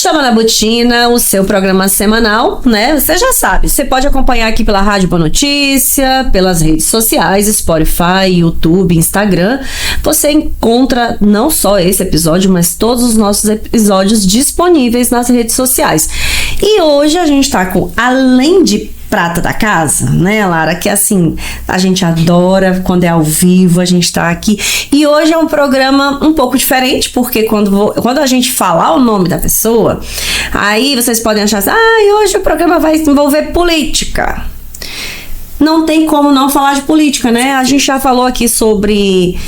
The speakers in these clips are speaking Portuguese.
Chama na Botina, o seu programa semanal, né? Você já sabe, você pode acompanhar aqui pela Rádio Boa Notícia, pelas redes sociais, Spotify, YouTube, Instagram. Você encontra não só esse episódio, mas todos os nossos episódios disponíveis nas redes sociais. E hoje a gente tá com, além de prata da casa, né, Lara? Que assim, a gente adora quando é ao vivo, a gente tá aqui. E hoje é um programa um pouco diferente, porque quando a gente falar o nome da pessoa, aí vocês podem achar assim, hoje o programa vai envolver política. Não tem como não falar de política, né? A gente já falou aqui sobre...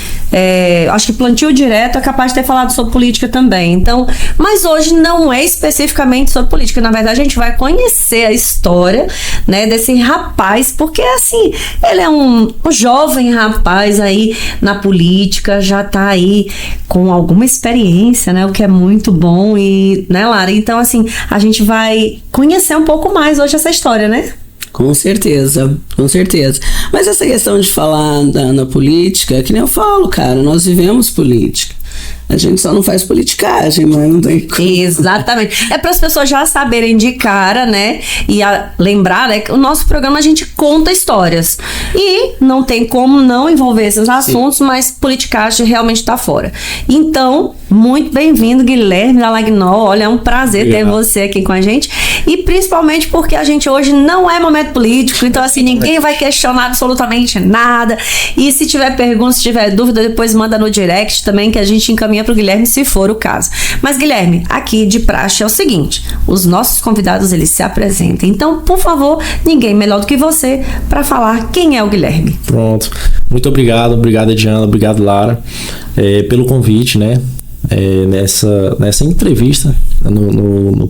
acho que plantio direto é capaz de ter falado sobre política também. Então, mas hoje não é especificamente sobre política. Na verdade, a gente vai conhecer a história, né, desse rapaz, porque assim, ele é um jovem rapaz aí na política, já tá aí com alguma experiência, né? O que é muito bom, e, né, Lara? Então, assim, a gente vai conhecer um pouco mais hoje essa história, né? Com certeza, com certeza. Mas essa questão de falar na política, que nem eu falo, cara, nós vivemos política. A gente só não faz politicagem, mas não tem como. Exatamente. É para as pessoas já saberem de cara, né? E lembrar, né, que o nosso programa a gente conta histórias. E não tem como não envolver esses assuntos, mas politicagem realmente está fora. Então, muito bem-vindo, Guilherme Dalagnol. Olha, é um prazer ter você aqui com a gente. E principalmente porque a gente hoje não é momento político, então assim, ninguém vai questionar absolutamente nada. E se tiver pergunta, se tiver dúvida, depois manda no direct também, que a gente encaminha pro Guilherme, se for o caso. Mas, Guilherme, aqui de praxe é o seguinte, os nossos convidados, eles se apresentam. Então, por favor, ninguém melhor do que você para falar quem é o Guilherme. Pronto. Muito obrigado, Diana, obrigado, Lara, pelo convite, né? Nessa entrevista no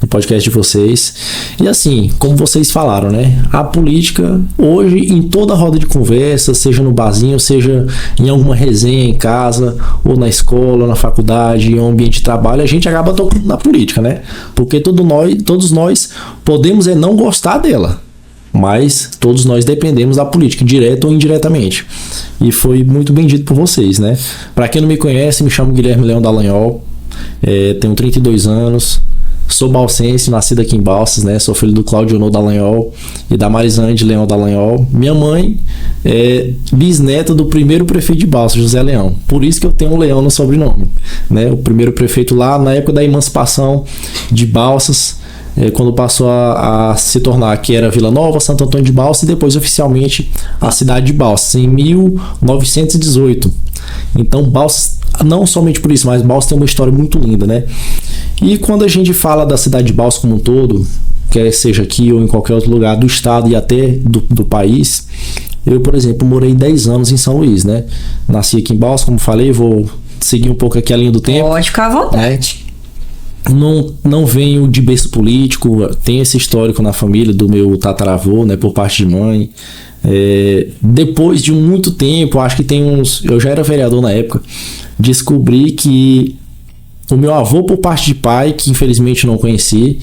podcast de vocês. E assim, como vocês falaram, né, a política hoje, em toda roda de conversa, seja no barzinho, seja em alguma resenha em casa, ou na escola, ou na faculdade, em um ambiente de trabalho, a gente acaba tocando na política, né? Porque todos nós podemos não gostar dela, mas todos nós dependemos da política, direta ou indiretamente. E foi muito bem dito por vocês, né? Para quem não me conhece, me chamo Guilherme Leão Dallagnol, tenho 32 anos, sou balsense, nascido aqui em Balsas, né? Sou filho do Cláudio Honor Dallagnol e da Marisande Leão Dallagnol. Minha mãe é bisneta do primeiro prefeito de Balsas, José Leão. Por isso que eu tenho um Leão no sobrenome, né? O primeiro prefeito lá na época da emancipação de Balsas, quando passou a se tornar, que era Vila Nova, Santo Antônio de Balsas, e depois oficialmente a cidade de Balsas, em 1918. Então Balsas, não somente por isso, mas Balsas tem uma história muito linda, né? E quando a gente fala da cidade de Balsas como um todo, quer seja aqui ou em qualquer outro lugar do estado e até do país, eu, por exemplo, morei 10 anos em São Luís, né? Nasci aqui em Balsas, como falei, vou seguir um pouco aqui a linha do tempo. Pode ficar à vontade. Não venho de berço político, tenho esse histórico na família do meu tataravô, né, por parte de mãe. Depois de muito tempo, acho que eu já era vereador na época, descobri que o meu avô por parte de pai, que infelizmente não conheci,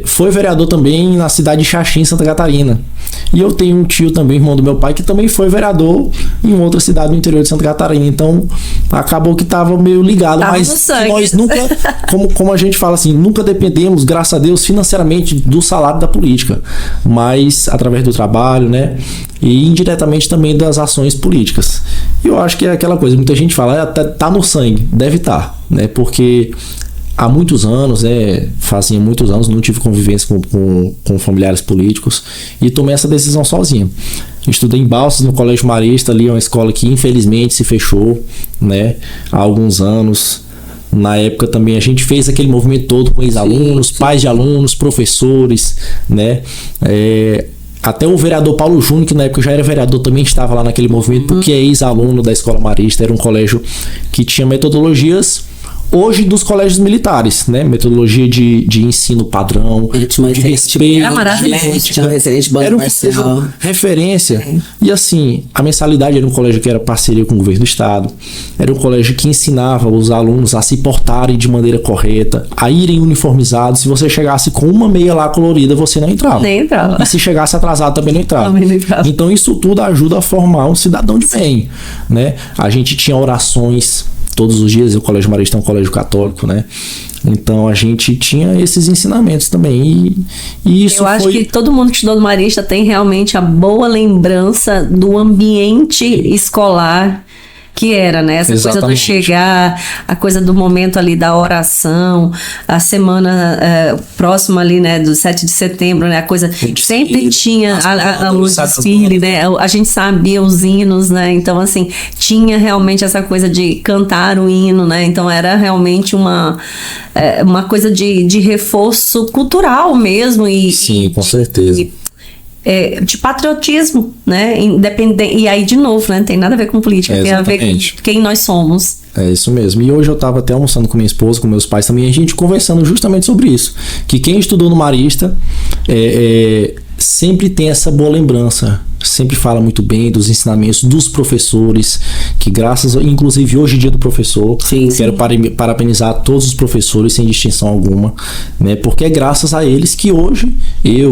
foi vereador também na cidade de Xaxim, Santa Catarina. E eu tenho um tio também, irmão do meu pai, que também foi vereador em outra cidade no interior de Santa Catarina. Então, acabou que estava meio ligado. Mas nós nunca, como a gente fala assim, nunca dependemos, graças a Deus, financeiramente do salário da política. Mas através do trabalho, né? E indiretamente também das ações políticas. E eu acho que é aquela coisa, muita gente fala, tá no sangue. Deve estar, né? Porque há muitos anos, fazia muitos anos, não tive convivência com familiares políticos e tomei essa decisão sozinho. Estudei em Balsas, no Colégio Marista, ali é uma escola que infelizmente se fechou, né, há alguns anos. Na época também a gente fez aquele movimento todo com ex-alunos, pais de alunos, professores, né, até o vereador Paulo Júnior, que na época já era vereador, também estava lá naquele movimento, porque é ex-aluno da Escola Marista, era um colégio que tinha metodologias hoje dos colégios militares, né? Metodologia de ensino padrão, de respeito, era uma referência. E assim, a mensalidade era um colégio que era parceria com o governo do estado, era um colégio que ensinava os alunos a se portarem de maneira correta, a irem uniformizados. Se você chegasse com uma meia lá colorida, você não entrava. Nem entrava. E se chegasse atrasado, também não entrava. Então isso tudo ajuda a formar um cidadão de bem, né? A gente tinha orações todos os dias. O Colégio Marista é um colégio católico, né? Então a gente tinha esses ensinamentos também. E isso eu acho que todo mundo que estudou no Marista tem realmente a boa lembrança do ambiente escolar que era, né? Essa coisa do chegar, a coisa do momento ali da oração, a semana próxima ali, né, do 7 de setembro, né? A coisa sempre tinha o desfile, né? A gente sabia os hinos, né? Então, assim, tinha realmente essa coisa de cantar o hino, né? Então, era realmente uma coisa de reforço cultural mesmo. Sim, com certeza. De patriotismo, né? Independente, e aí, de novo, né? Não tem nada a ver com política, tem a ver com quem nós somos. É isso mesmo. E hoje eu estava até almoçando com minha esposa, com meus pais também, a gente conversando justamente sobre isso. Que quem estudou no Marista sempre tem essa boa lembrança. Sempre fala muito bem dos ensinamentos dos professores, que inclusive hoje é dia do professor, quero parabenizar todos os professores sem distinção alguma, né? Porque é graças a eles que hoje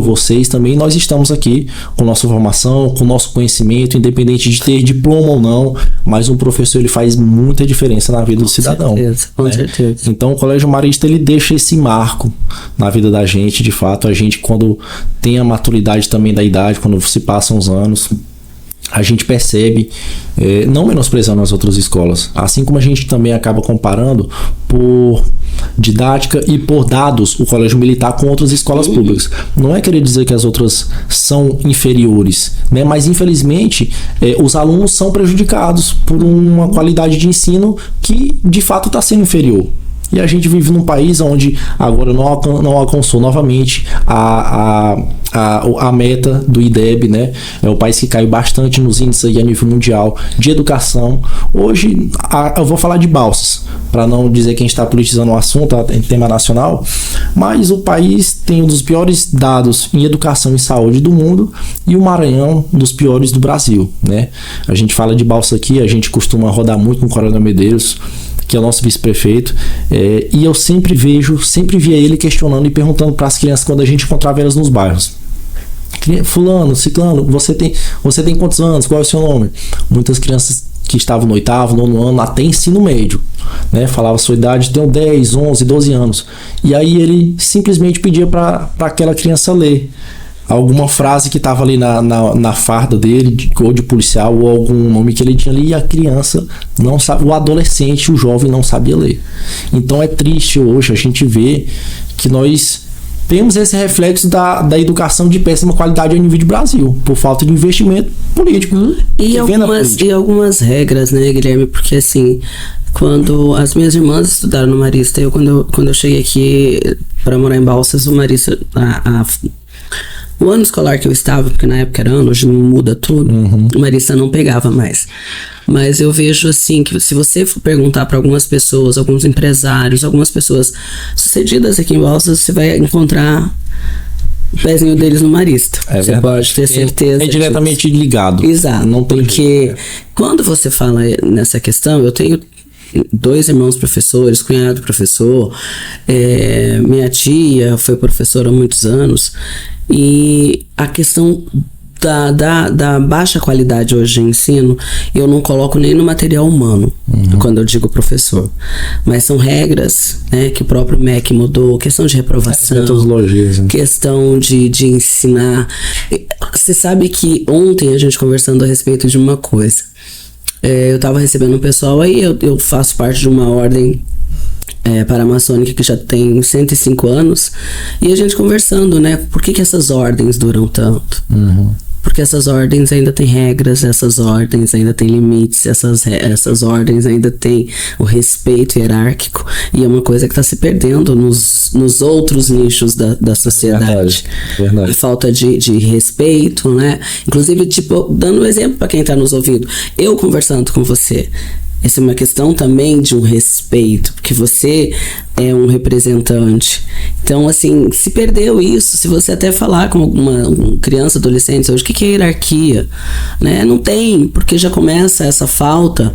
vocês também, nós estamos aqui com nossa formação, com nosso conhecimento, independente de ter diploma ou não, mas um professor ele faz muita diferença na vida do cidadão. Com certeza. Então o Colégio Marista ele deixa esse marco na vida da gente, de fato, a gente quando tem a maturidade também da idade, quando se passam os anos, a gente percebe, não menosprezando as outras escolas, assim como a gente também acaba comparando por didática e por dados o colégio militar com outras escolas públicas. Não é querer dizer que as outras são inferiores, né? Mas infelizmente os alunos são prejudicados por uma qualidade de ensino que de fato está sendo inferior. E a gente vive num país onde agora não alcançou novamente a meta do IDEB, né? É o país que caiu bastante nos índices aí a nível mundial de educação. Hoje, eu vou falar de balsas, para não dizer que a gente está politizando o assunto, em tema nacional, mas o país tem um dos piores dados em educação e saúde do mundo e o Maranhão um dos piores do Brasil, né? A gente fala de balsa aqui, a gente costuma rodar muito com o Coronel Medeiros, que é o nosso vice-prefeito, e eu sempre via ele questionando e perguntando para as crianças quando a gente encontrava elas nos bairros. Fulano, ciclano, você tem quantos anos? Qual é o seu nome? Muitas crianças que estavam no 8º, 9º ano, até ensino médio, né? Falava sua idade, tenho 10, 11, 12 anos. E aí ele simplesmente pedia para aquela criança ler alguma frase que estava ali na farda dele, ou de policial, ou algum nome que ele tinha ali, e a criança não sabe, o adolescente, o jovem não sabia ler. Então é triste hoje a gente ver que nós temos esse reflexo da educação de péssima qualidade a nível de Brasil, por falta de investimento político. E algumas regras, né, Guilherme? Porque assim, quando as minhas irmãs estudaram no Marista, quando eu cheguei aqui para morar em Balsas, o Marista, o ano escolar que eu estava, porque na época era ano, hoje muda tudo, o Marista não pegava mais. Mas eu vejo assim, que se você for perguntar para algumas pessoas, alguns empresários, algumas pessoas sucedidas aqui em Balsas, você vai encontrar o pezinho deles no Marista. Você pode ter certeza. É diretamente ligado. Exato. Não tem porque quando você fala nessa questão, eu tenho 2 irmãos professores, cunhado professor, minha tia foi professora há muitos anos, e a questão da baixa qualidade hoje de ensino, eu não coloco nem no material humano, quando eu digo professor, mas são regras, né, que o próprio MEC mudou, questão de reprovação, questão de ensinar. Você sabe que ontem a gente conversando a respeito de uma coisa, eu estava recebendo um pessoal aí, eu faço parte de uma ordem paramaçônica que já tem 105 anos, e a gente conversando, né, por que essas ordens duram tanto? Porque essas ordens ainda têm regras, essas ordens ainda têm limites, essas ordens ainda têm o respeito hierárquico, e é uma coisa que está se perdendo nos outros nichos da sociedade. Verdade. A falta de respeito, né? Inclusive, tipo, dando um exemplo para quem está nos ouvindo, eu conversando com você, essa é uma questão também de um respeito, porque você é um representante. Então, assim, se perdeu isso, se você até falar com uma criança, adolescente hoje, o que é hierarquia? Né? Não tem, porque já começa essa falta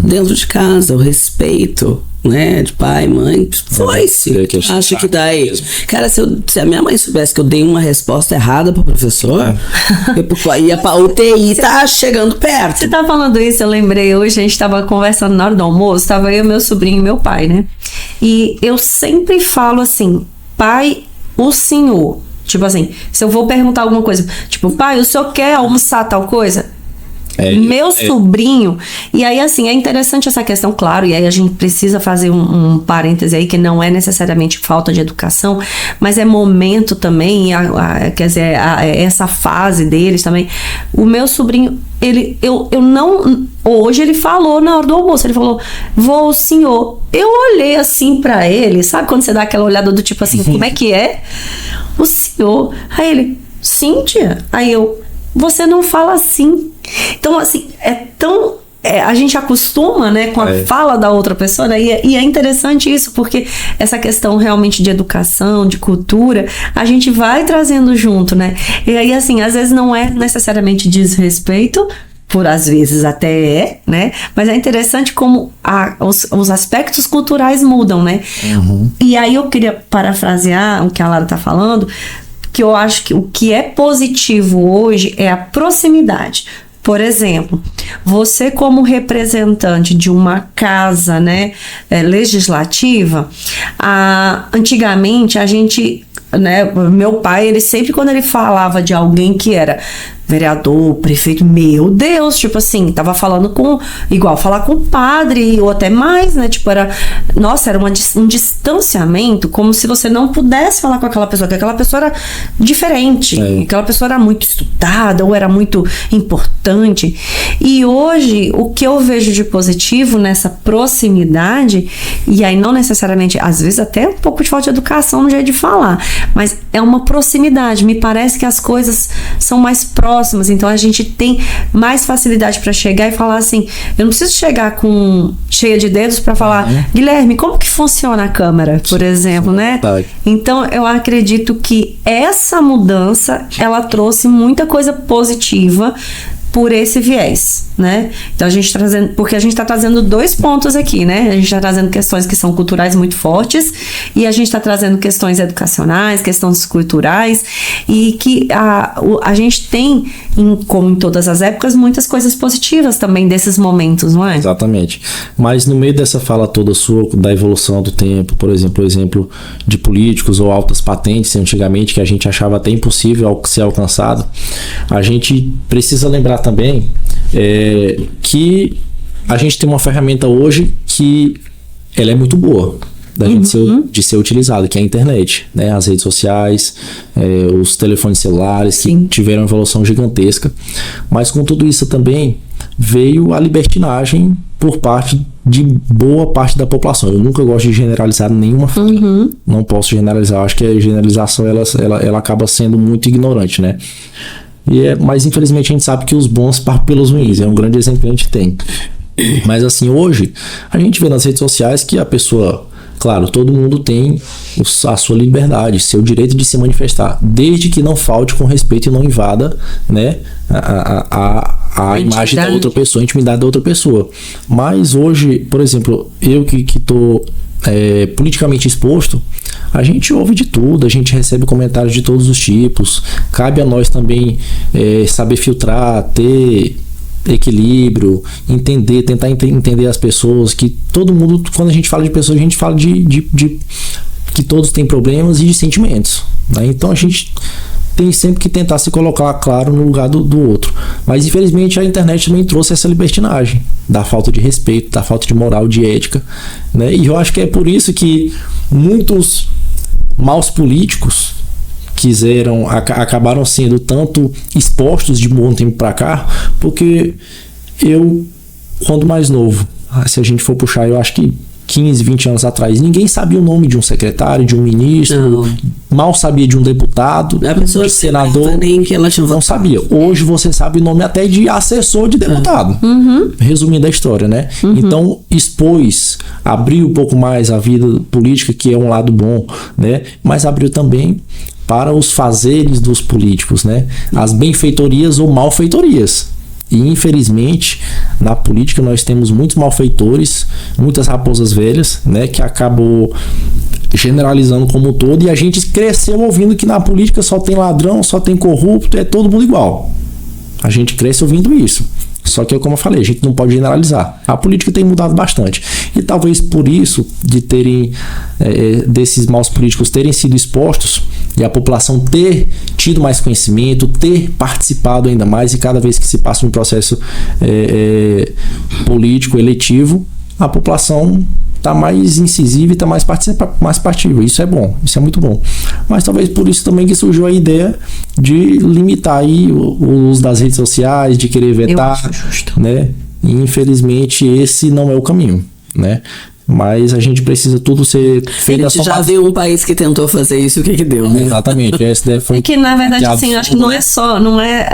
dentro de casa, o respeito. né, de pai, mãe, foi-se. Acho que daí. Cara, se a minha mãe soubesse que eu dei uma resposta errada pro professor, eu ia pra UTI, tá chegando perto. Você tá falando isso, eu lembrei, hoje a gente tava conversando na hora do almoço, tava eu, meu sobrinho e meu pai, né? E eu sempre falo assim, pai, o senhor. Tipo assim, se eu vou perguntar alguma coisa, tipo, pai, o senhor quer almoçar tal coisa? Meu sobrinho, e aí assim, é interessante essa questão, claro, e aí a gente precisa fazer um parêntese aí, que não é necessariamente falta de educação, mas é momento também, quer dizer, essa fase deles também. O meu sobrinho, eu não, hoje ele falou na hora do almoço, ele falou, vô, senhor, eu olhei assim pra ele, sabe quando você dá aquela olhada do tipo assim, como é que é? O senhor, aí ele, sim, tia, aí eu, você não fala assim. Então, assim, a gente acostuma, né, com a fala da outra pessoa, né, e é interessante isso, porque essa questão realmente de educação, de cultura, a gente vai trazendo junto, né? E aí, assim, às vezes não é necessariamente desrespeito, por às vezes até é, né? Mas é interessante como os aspectos culturais mudam, né? Uhum. E aí eu queria parafrasear o que a Lara tá falando, que eu acho que o que é positivo hoje é a proximidade. Por exemplo, você como representante de uma casa, né, legislativa, antigamente a gente, né, meu pai, ele sempre quando ele falava de alguém que era vereador, prefeito, meu Deus, tipo assim, tava falando igual falar com o padre, ou até mais, né, tipo, era um distanciamento, como se você não pudesse falar com aquela pessoa, que aquela pessoa era diferente, aquela pessoa era muito estudada, ou era muito importante, e hoje, o que eu vejo de positivo nessa proximidade, e aí não necessariamente, às vezes até um pouco de falta de educação no jeito de falar, mas é uma proximidade, me parece que as coisas são mais próximas, então a gente tem mais facilidade para chegar e falar assim, eu não preciso chegar cheia de dedos para falar, Guilherme, como que funciona a câmera, por exemplo, né? Então eu acredito que essa mudança, ela trouxe muita coisa positiva por esse viés, né? Então porque a gente está trazendo dois pontos aqui, né? A gente está trazendo questões que são culturais muito fortes e a gente está trazendo questões educacionais, questões culturais e que a gente tem, como em todas as épocas, muitas coisas positivas também desses momentos, não é? Exatamente. Mas no meio dessa fala toda sua, da evolução do tempo, por exemplo, o exemplo de políticos ou altas patentes antigamente, que a gente achava até impossível ser alcançado, a gente precisa lembrar também que a gente tem uma ferramenta hoje que ela é muito boa de ser utilizada, que é a internet, né? As redes sociais, os telefones celulares, que tiveram uma evolução gigantesca, mas com tudo isso também veio a libertinagem por parte de boa parte da população. Eu nunca gosto de generalizar nenhuma forma. Não posso generalizar, eu acho que a generalização ela acaba sendo muito ignorante, né? Mas infelizmente a gente sabe que os bons partem pelos ruins, é um grande exemplo que a gente tem. Mas assim, hoje a gente vê nas redes sociais que a pessoa, claro, todo mundo tem a sua liberdade, seu direito de se manifestar, desde que não falte com respeito e não invada, né, a imagem da outra pessoa, a intimidade da outra pessoa. Mas hoje, por exemplo, eu que estou politicamente exposto, a gente ouve de tudo, a gente recebe comentários de todos os tipos. Cabe a nós também saber filtrar, ter equilíbrio, tentar entender as pessoas, que todo mundo, quando a gente fala de pessoas, a gente fala de que todos têm problemas e de sentimentos, né? Então a gente tem sempre que tentar se colocar claro no lugar do outro. Mas infelizmente a internet também trouxe essa libertinagem, da falta de respeito, da falta de moral, de ética, né? E eu acho que é por isso que muitos maus políticos acabaram sendo tanto expostos de bom tempo para cá, porque eu, quando mais novo, se a gente for puxar, eu acho que 15, 20 anos atrás, ninguém sabia o nome de um secretário, de um ministro, mal sabia de um deputado, de senador, nem que ela não sabia. Hoje você sabe o nome até de assessor de deputado, resumindo a história, né? Então abriu um pouco mais a vida política, que é um lado bom, né? Mas abriu também para os fazeres dos políticos, né? As benfeitorias ou malfeitorias. E infelizmente, na política nós temos muitos malfeitores, muitas raposas velhas, né, que acabou generalizando como um todo, e a gente cresceu ouvindo que na política só tem ladrão, só tem corrupto, é todo mundo igual. A gente cresce ouvindo isso. Só que, como eu falei, a gente não pode generalizar. A política tem mudado bastante. E talvez por isso, de terem desses maus políticos terem sido expostos e a população ter tido mais conhecimento, ter participado ainda mais, e cada vez que se passa um processo político, eletivo, a população está mais incisiva e está mais participativa. Isso é bom, isso é muito bom. Mas talvez por isso também que surgiu a ideia de limitar aí o uso das redes sociais, de querer vetar, né? E infelizmente esse não é o caminho, né? Mas a gente precisa tudo ser feito. A gente já viu um país que tentou fazer isso, o que deu, né? Exatamente. Essa foi é que, na verdade, assim, acho que não é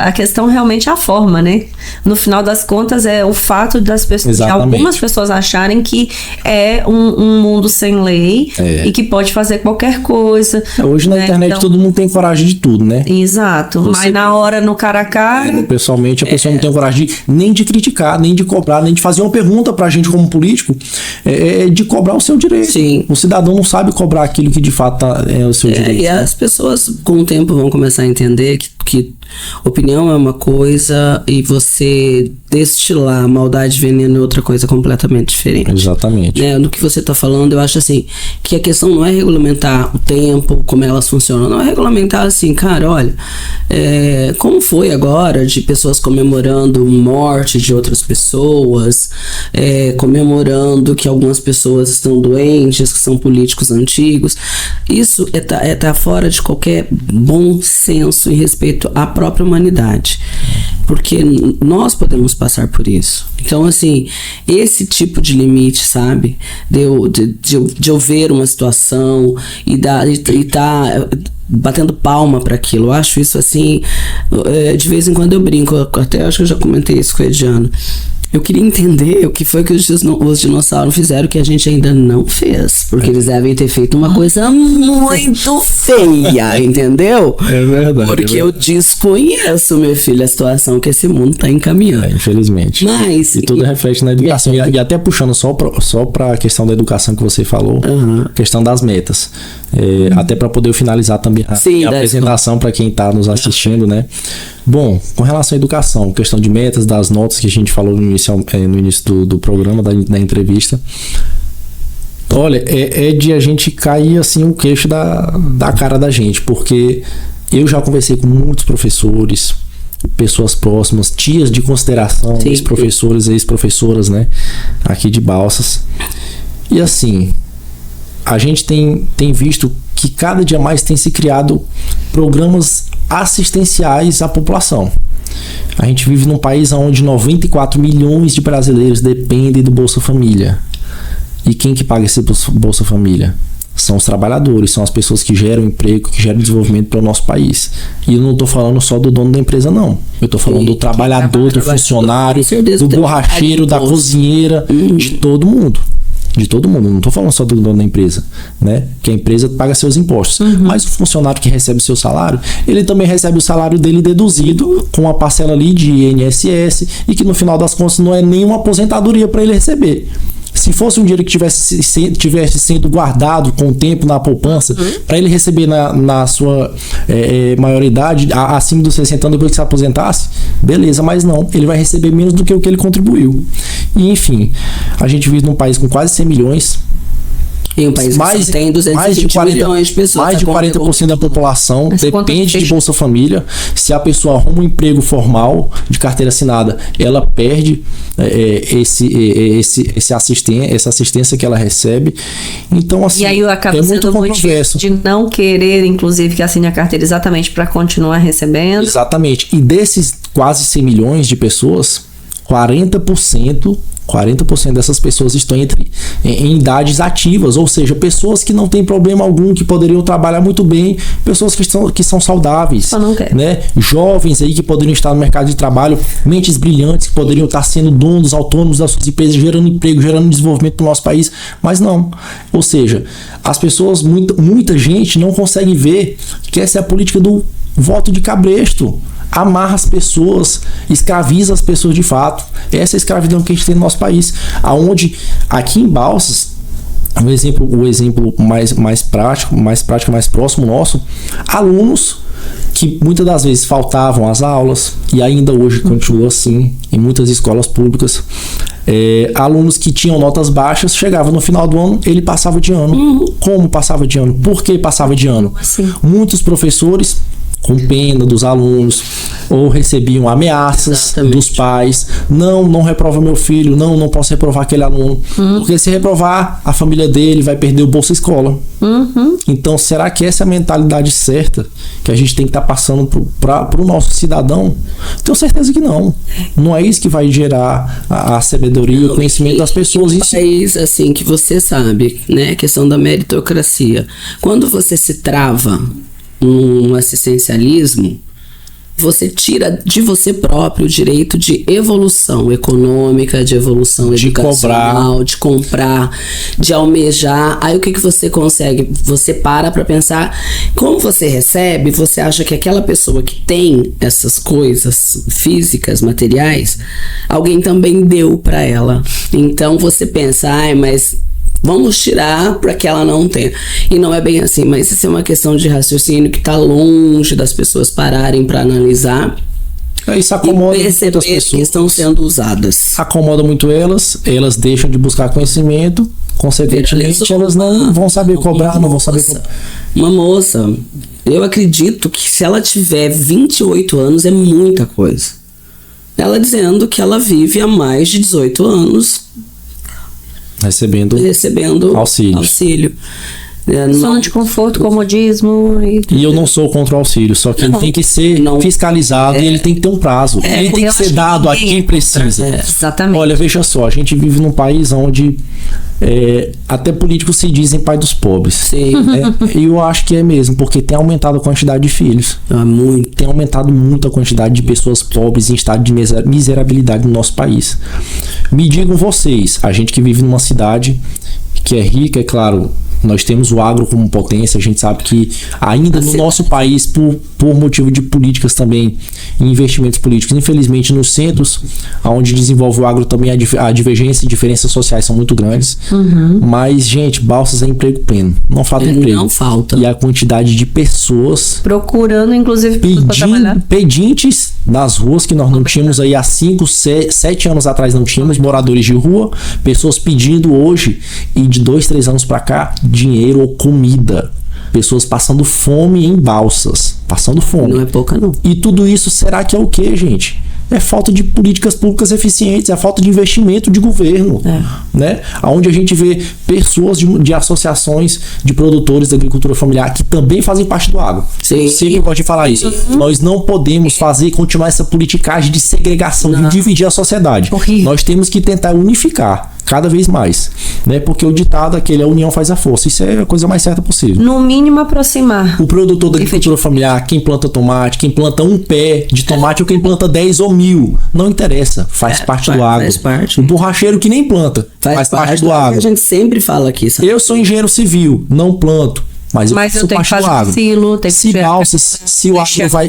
a questão realmente a forma, né? No final das contas, é o fato das pessoas, de algumas pessoas acharem que é um mundo sem lei e que pode fazer qualquer coisa. Hoje na internet então, todo mundo tem coragem de tudo, né? Exato. Mas na hora, no cara a cara... Pessoalmente, a pessoa não tem coragem nem de criticar, nem de cobrar, nem de fazer uma pergunta pra gente como político. De cobrar o seu direito. Sim. O cidadão não sabe cobrar aquilo que de fato é o seu direito. E as pessoas com o tempo vão começar a entender que opinião é uma coisa e você destilar maldade, veneno é outra coisa completamente diferente. Exatamente. No que você está falando, eu acho assim, que a questão não é regulamentar o tempo, como elas funcionam, não é regulamentar assim, cara, olha, como foi agora de pessoas comemorando morte de outras pessoas, comemorando que algumas pessoas estão doentes, que são políticos antigos. Isso tá fora de qualquer bom senso e respeito à própria humanidade, porque nós podemos passar por isso. Então, assim, esse tipo de limite, sabe, de eu ver uma situação e tá batendo palma para aquilo, eu acho isso assim, de vez em quando eu brinco, até acho que eu já comentei isso com o Ediano. Eu queria entender o que foi que os dinossauros fizeram que a gente ainda não fez. Porque eles devem ter feito uma coisa muito feia, entendeu? É verdade. Porque eu desconheço, meu filho, a situação que esse mundo está encaminhando. Infelizmente. Mas... E tudo reflete na educação. E até puxando só para a questão da educação que você falou, a questão das metas. Até para poder finalizar também a apresentação para quem está nos assistindo, né? Bom, com relação à educação, questão de metas, das notas que a gente falou no início do programa, da entrevista. Olha, é de a gente cair assim o queixo da cara da gente, porque eu já conversei com muitos professores, pessoas próximas, tias de consideração, ex-professores e ex-professoras, né, aqui de Balsas. E assim, a gente tem visto que cada dia mais tem se criado programas assistenciais à população. A gente vive num país onde 94 milhões de brasileiros dependem do Bolsa Família. E quem que paga esse Bolsa Família? São os trabalhadores, são as pessoas que geram emprego, que geram desenvolvimento para o nosso país. E eu não estou falando só do dono da empresa, não. Eu estou falando do trabalhador, do funcionário, do borracheiro, da cozinheira, de todo mundo. De todo mundo, não estou falando só do dono da empresa, né? Que a empresa paga seus impostos. Mas o funcionário que recebe o seu salário, ele também recebe o salário dele deduzido com uma parcela ali de INSS e que no final das contas não é nenhuma aposentadoria para ele receber. Se fosse um dinheiro que tivesse sendo guardado com o tempo na poupança, para ele receber na sua maioridade, acima dos 60 anos, depois que se aposentasse, beleza, mas não, ele vai receber menos do que o que ele contribuiu. E enfim, a gente vive num país com quase 100 milhões. Em um país que tem 220 milhões de pessoas. Mais de 40% da população depende de Bolsa Família. Se a pessoa arruma um emprego formal de carteira assinada, ela perde essa assistência que ela recebe. Então, assim, e aí acaba sendo controverso de não querer, inclusive, que assine a carteira exatamente para continuar recebendo. Exatamente. E desses quase 100 milhões de pessoas, 40% dessas pessoas estão em idades ativas, ou seja, pessoas que não têm problema algum, que poderiam trabalhar muito bem, pessoas que são saudáveis, só não quer, né? Jovens aí que poderiam estar no mercado de trabalho, mentes brilhantes que poderiam estar sendo donos autônomos das suas empresas, gerando emprego, gerando desenvolvimento para o nosso país, mas não. Ou seja, as pessoas, muita gente não consegue ver que essa é a política do voto de cabresto, amarra as pessoas, escraviza as pessoas de fato. Essa é a escravidão que a gente tem no nosso país, aonde aqui em Balsas, o exemplo mais prático, mais próximo nosso, alunos que muitas das vezes faltavam às aulas, e ainda hoje continua assim em muitas escolas públicas. Alunos que tinham notas baixas, chegavam no final do ano, ele passava de ano. Como passava de ano? Por que passava de ano? Assim. Muitos professores, com pena dos alunos, ou recebiam ameaças dos pais: não reprova meu filho, não posso reprovar aquele aluno, porque se reprovar, a família dele vai perder o Bolsa Escola. Então, será que essa é a mentalidade certa que a gente tem que estar passando para o nosso cidadão? Tenho certeza que não. Não é isso que vai gerar a sabedoria e o conhecimento das pessoas. Um país assim que você sabe, né, a questão da meritocracia. Quando você se trava um assistencialismo, você tira de você próprio o direito de evolução econômica, de evolução educacional, de comprar, de almejar. Aí o que você consegue? Você para pensar, como você recebe, você acha que aquela pessoa que tem essas coisas físicas, materiais, alguém também deu para ela. Então você pensa, mas vamos tirar para que ela não tenha. E não é bem assim, mas isso é uma questão de raciocínio que está longe das pessoas pararem para analisar. Isso acomoda e perceber muitas pessoas que estão sendo usadas. Acomoda muito elas deixam de buscar conhecimento, consequentemente elas não vão saber cobrar, não vão saber cobrar. Uma moça, eu acredito que se ela tiver 28 anos é muita coisa. Ela dizendo que ela vive há mais de 18 anos recebendo auxílio. Zona de conforto, comodismo. E eu não sou contra o auxílio, só que ele tem que ser fiscalizado e ele tem que ter um prazo. Ele tem que ser dado a quem precisa. Exatamente. Olha, veja só, a gente vive num país onde até políticos se dizem pai dos pobres. Sim. E eu acho que é mesmo, porque tem aumentado a quantidade de filhos. Tem aumentado muito a quantidade de pessoas pobres em estado de miserabilidade no nosso país. Me digam vocês, a gente que vive numa cidade que é rica, é claro, nós temos o agro como potência, a gente sabe que ainda no nosso país, por motivo de políticas também, investimentos políticos, infelizmente nos centros onde desenvolve o agro também a divergência e diferenças sociais são muito grandes. Mas, gente, Balsas é emprego pleno. Não falta emprego. Não falta. E a quantidade de pessoas procurando, inclusive, pedintes nas ruas, que nós não tínhamos aí há 5, 7 anos atrás, não tínhamos moradores de rua, pessoas pedindo hoje, e de 2, 3 anos pra cá, dinheiro ou comida. Pessoas passando fome em Balsas. Passando fome. Não é pouca, não. E tudo isso, será que é o quê, gente? É falta de políticas públicas eficientes, é falta de investimento de governo, né? Onde a gente vê pessoas de associações de produtores da agricultura familiar que também fazem parte do agro. Sim. Sempre pode falar isso. Nós não podemos continuar essa politicagem de segregação, de dividir a sociedade. Horrível. Nós temos que tentar unificar cada vez mais, né? Porque o ditado aquele, a união faz a força. Isso é a coisa mais certa possível. No mínimo aproximar. O produtor da agricultura familiar, quem planta tomate, quem planta um pé de tomate ou quem planta 10 ou 1000, não interessa, faz parte do agro. Faz parte. O borracheiro que nem planta, faz parte do agro. A gente sempre fala aqui, sabe? Eu sou engenheiro civil, não planto, mas eu tenho que fazer silo,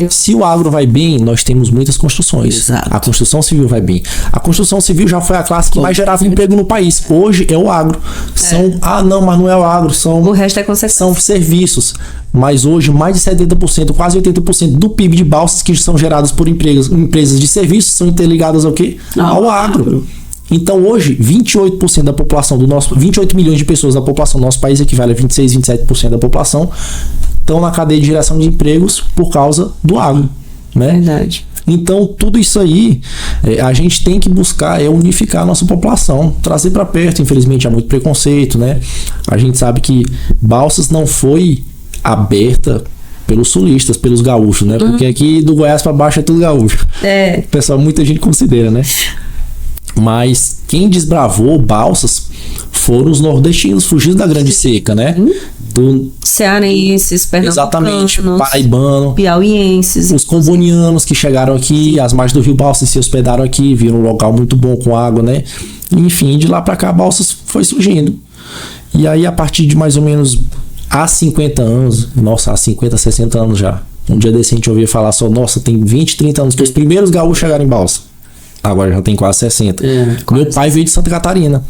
se o agro vai bem, nós temos muitas construções. Exato. A construção civil vai bem. A construção civil já foi a classe que mais gerava emprego no país. Hoje é o agro. Mas não é o agro, o resto é consequência. São serviços. Mas hoje mais de 70%, quase 80% do PIB de Balsas que são gerados por empresas de serviços são interligadas ao quê? Ao agro. Então hoje, 28% da população 28 milhões de pessoas da população do nosso país, equivale a 26, 27% da população, estão na cadeia de geração de empregos por causa do agro, né? Verdade. Então tudo isso aí, a gente tem que buscar unificar a nossa população, trazer para perto. Infelizmente há muito preconceito, né? A gente sabe que Balsas não foi aberta pelos sulistas, pelos gaúchos, né? Porque aqui do Goiás para baixo é tudo gaúcho. Pessoal, muita gente considera, né? Mas quem desbravou Balsas foram os nordestinos, fugindo da grande seca, né? Cearenses, pernambucanos, exatamente, paraibano, piauienses, os convonianos que chegaram aqui, as margens do rio Balsas se hospedaram aqui, viram um local muito bom com água, né? Enfim, de lá para cá Balsas foi surgindo. E aí a partir de mais ou menos há 50 anos, há 50, 60 anos já, Um dia desse a gente ouvia falar só, nossa, tem 20, 30 anos que os primeiros gaúchos chegaram em Balsa. Agora já tem quase 60. Meu pai veio de Santa Catarina.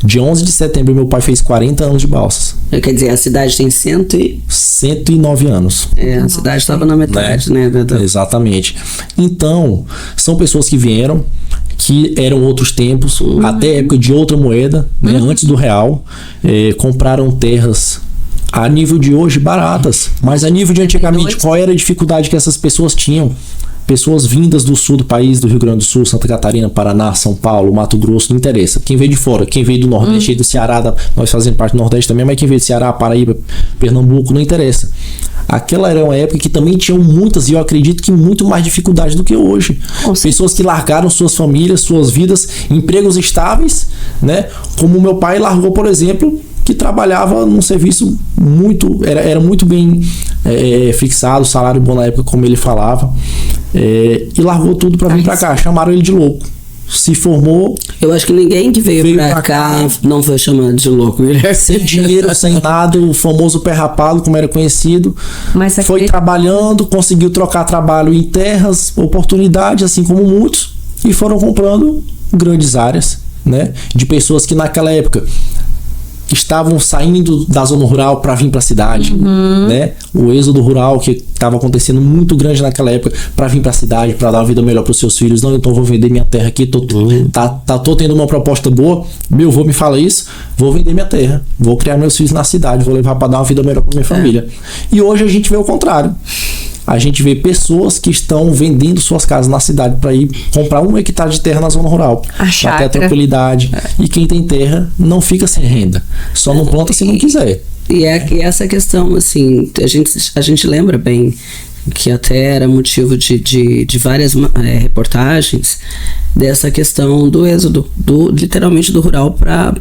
Dia 11 de setembro, meu pai fez 40 anos de Balsas. Quer dizer, a cidade tem 109 anos. A cidade estava na metade, né? Exatamente. Então, são pessoas que vieram, que eram outros tempos, até época de outra moeda, né, antes do real, compraram terras a nível de hoje baratas, mas a nível de antigamente, qual era a dificuldade que essas pessoas tinham? Pessoas vindas do sul do país, do Rio Grande do Sul, Santa Catarina, Paraná, São Paulo, Mato Grosso, não interessa. Quem veio de fora, quem veio do Nordeste, do Ceará, nós fazemos parte do Nordeste também, mas quem veio de Ceará, Paraíba, Pernambuco, não interessa. Aquela era uma época que também tinham muitas, e eu acredito que muito mais dificuldade do que hoje. Pessoas que largaram suas famílias, suas vidas, empregos estáveis, né? Como o meu pai largou, por exemplo, que trabalhava num serviço muito, era muito bem fixado, salário bom na época, como ele falava, e largou tudo para vir para cá. Chamaram ele de louco. Se formou. Eu acho que ninguém que veio pra cá não foi chamado de louco. Ele era sem dinheiro, sem nada, o famoso pé rapado, como era conhecido. Mas foi trabalhando, conseguiu trocar trabalho em terras, oportunidades, assim como muitos, e foram comprando grandes áreas, né? De pessoas que naquela época estavam saindo da zona rural para vir para a cidade, né? O êxodo rural que estava acontecendo muito grande naquela época para vir para a cidade, para dar uma vida melhor para os seus filhos. Não, então vou vender minha terra aqui, tô tendo uma proposta boa, meu avô me fala isso, vou vender minha terra, vou criar meus filhos na cidade, vou levar para dar uma vida melhor para minha família. E hoje a gente vê o contrário. A gente vê pessoas que estão vendendo suas casas na cidade para ir comprar 1 hectare de terra na zona rural. Para ter tranquilidade. E quem tem terra não fica sem renda. Só não planta se não quiser. E essa questão, assim, a gente lembra bem que até era motivo de várias reportagens dessa questão do êxodo, literalmente do rural para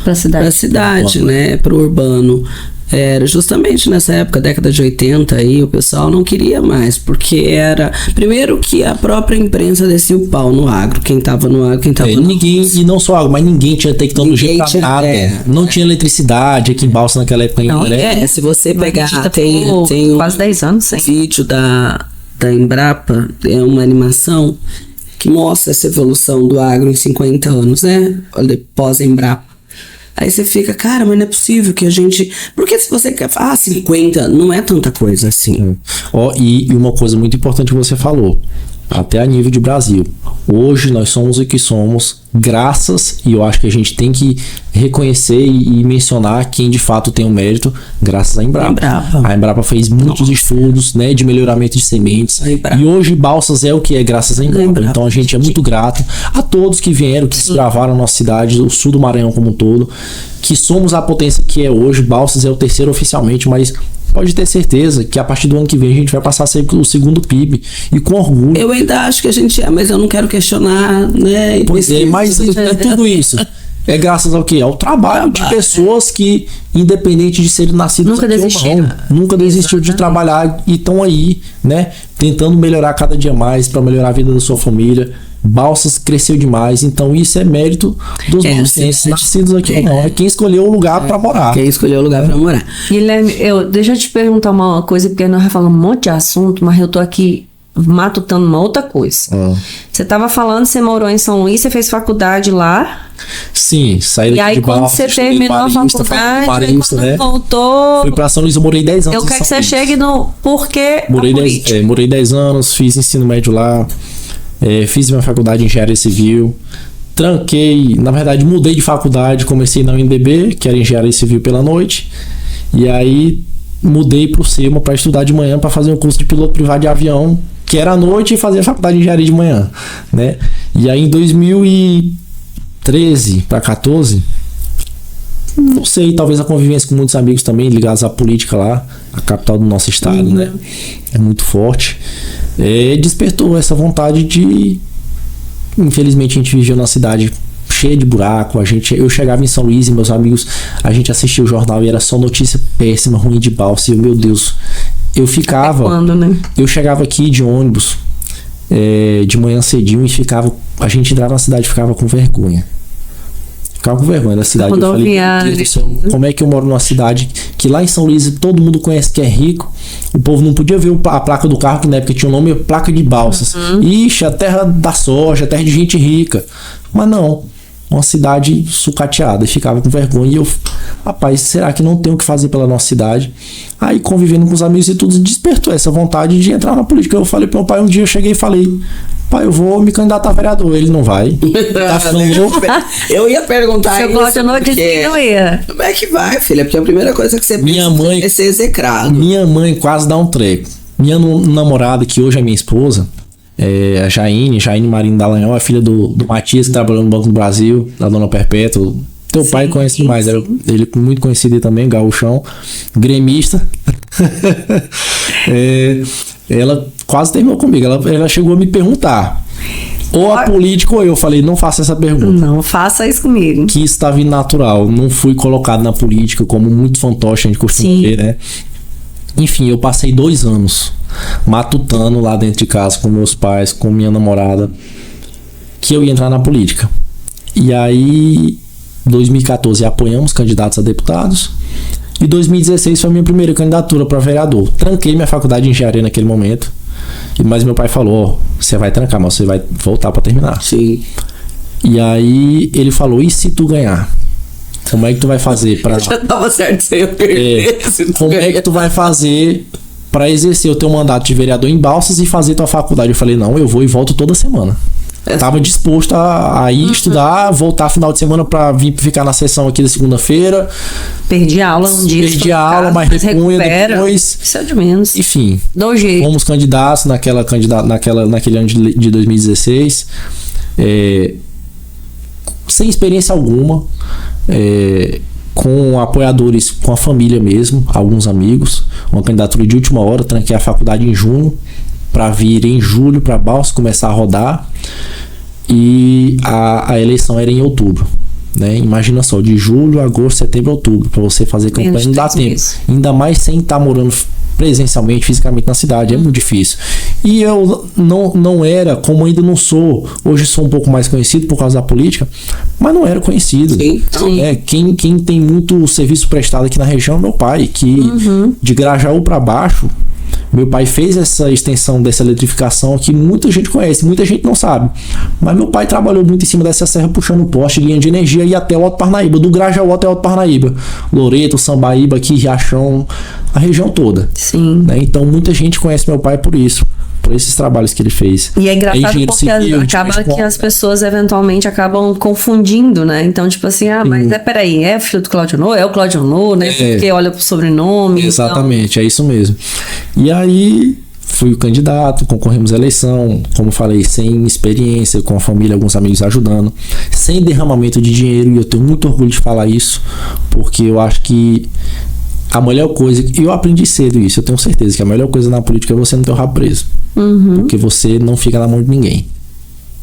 a cidade, né? Para o urbano. Era justamente nessa época, década de 80, aí o pessoal não queria mais, porque era, primeiro que a própria imprensa descia o pau no agro, quem tava no agro, quem tava no ninguém, e não só agro, mas ninguém tinha tecnologia pra nada, não tinha eletricidade aqui em Balsa naquela época ainda. Se você pegar, tem quase 10 anos, um vídeo da Embrapa, é uma animação que mostra essa evolução do agro em 50 anos, né, pós-Embrapa. Aí você fica, cara, mas não é possível que a gente... Porque se você quer... 50 não é tanta coisa assim. E uma coisa muito importante que você falou, até a nível de Brasil. Hoje nós somos o que somos, graças, e eu acho que a gente tem que reconhecer e mencionar quem de fato tem o mérito, graças à Embrapa. A Embrapa fez muitos estudos, né, de melhoramento de sementes, e hoje Balsas é o que é graças à Embrapa. Então a gente é muito grato a todos que vieram, que desbravaram a nossa cidade, o sul do Maranhão como um todo, que somos a potência que é hoje. Balsas é o terceiro oficialmente, mas pode ter certeza que a partir do ano que vem a gente vai passar a ser o segundo PIB, e com orgulho. Eu ainda acho que a gente mas eu não quero questionar, né? Pois mas tudo isso é graças ao quê? Ao trabalho de pessoas que, independente de serem nascidos nunca desistiu de trabalhar e estão aí, né? Tentando melhorar cada dia mais para melhorar a vida da sua família. Balsas cresceu demais, então isso é mérito dos balsenses nascidos aqui. Não, é quem escolheu o lugar para morar. Quem escolheu o lugar para morar. Guilherme, deixa eu te perguntar uma coisa, porque nós já falamos um monte de assunto, mas eu tô aqui matutando uma outra coisa. Você tava falando, você morou em São Luís, você fez faculdade lá. Sim, saí daqui de Balsas. E aí quando você terminou a faculdade, né? Voltou... Fui pra São Luís, eu morei 10 anos. Eu quero que você chegue no porquê morei 10 anos, fiz ensino médio lá. Fiz minha faculdade em engenharia civil, tranquei, na verdade mudei de faculdade, comecei na UNBB, que era engenharia civil pela noite, e aí mudei pro SEMA para estudar de manhã, para fazer um curso de piloto privado de avião, que era à noite, e fazer a faculdade de engenharia de manhã, né? E aí em 2013 para 14, não sei, talvez a convivência com muitos amigos também ligados à política lá, a capital do nosso estado, né? É muito forte. Despertou essa vontade de... Infelizmente a gente vivia numa cidade cheia de buraco. Eu chegava em São Luís e meus amigos, a gente assistia o jornal e era só notícia péssima, ruim de Balsa. E meu Deus, eu ficava... né? Eu chegava aqui de ônibus de manhã cedinho e a gente entrava na cidade e ficava com vergonha. Ficava com vergonha da cidade. Eu falei, meu Deus do céu, como é que eu moro numa cidade que lá em São Luís todo mundo conhece que é rico? O povo não podia ver a placa do carro, que na época tinha o nome placa de Balsas. Ixi, a terra da soja, a terra de gente rica. Mas não, uma cidade sucateada. E ficava com vergonha. E eu, rapaz, será que não tem o que fazer pela nossa cidade? Aí, convivendo com os amigos e tudo, despertou essa vontade de entrar na política. Eu falei pro meu pai, um dia eu cheguei e falei, pai, eu vou me candidatar a vereador. Ele não vai. Tá eu ia perguntar Seu Cláudio não disse que não ia. Como é que vai, filha? Porque a primeira coisa que você pensa é ser execrado. Minha mãe quase dá um treco. Minha namorada, que hoje é minha esposa, a Jaine Marinho Dallagnol, a filha do Matias, que trabalhou no Banco do Brasil, da Dona Perpétua. Teu pai conhece demais, ele é muito conhecido também, gaúchão, gremista. Ela quase terminou comigo. Ela chegou a me perguntar, ou a política ou eu. Falei, não faça essa pergunta. Não faça isso comigo. Que isso tá vindo natural. Não fui colocado na política como muito fantoche a gente costuma ver, né? Enfim, eu passei 2 anos matutando lá dentro de casa com meus pais, com minha namorada, que eu ia entrar na política. E aí, 2014, apoiamos candidatos a deputados. E 2016 foi a minha primeira candidatura para vereador. Tranquei minha faculdade de engenharia naquele momento. Mas meu pai falou, você vai trancar, mas você vai voltar para terminar. Sim. E aí ele falou, e se tu ganhar? Como é que tu vai fazer para... Já tava certo sem eu perder. Como é que tu vai fazer para exercer o teu mandato de vereador em Balsas e fazer tua faculdade? Eu falei, não, eu vou e volto toda semana. Tava disposto a ir estudar, voltar final de semana pra vir ficar na sessão aqui da segunda-feira. Perdi aula um dia. Perdi a aula, mas repunha depois. Isso é de menos. Enfim. Dá um jeito. Fomos candidatos naquele ano de 2016. Sem experiência alguma. Com apoiadores, com a família mesmo, alguns amigos. Uma candidatura de última hora, tranquei a faculdade em junho para vir em julho para Balsas começar a rodar, e a eleição era em outubro, né? Imagina só, de julho, agosto, setembro, outubro, para você fazer campanha não dá tempo, ainda mais sem estar morando presencialmente, fisicamente na cidade, é muito difícil. E eu não era, como ainda não sou, hoje sou um pouco mais conhecido por causa da política, mas não era conhecido. Sim. Quem tem muito serviço prestado aqui na região é meu pai, que de Grajaú para baixo, meu pai fez essa extensão dessa eletrificação que muita gente conhece, muita gente não sabe. Mas meu pai trabalhou muito em cima dessa serra, puxando poste, linha de energia, e até o Alto Parnaíba, do Grajaú até o Alto Parnaíba. Loreto, Sambaíba, aqui, Riachão, a região toda. Sim. Né? Então muita gente conhece meu pai por isso, por esses trabalhos que ele fez. E é engraçado porque acaba que as pessoas eventualmente acabam confundindo, né? Então, tipo assim, mas peraí, é o filho do Cláudio No? É o Cláudio No, né? Porque olha pro sobrenome. Exatamente, então... é isso mesmo. E aí, fui o candidato, concorremos à eleição, como falei, sem experiência, com a família, alguns amigos ajudando, sem derramamento de dinheiro, e eu tenho muito orgulho de falar isso, porque eu acho que a melhor coisa, e eu aprendi cedo isso, eu tenho certeza que a melhor coisa na política é você não ter o rabo preso. Porque você não fica na mão de ninguém,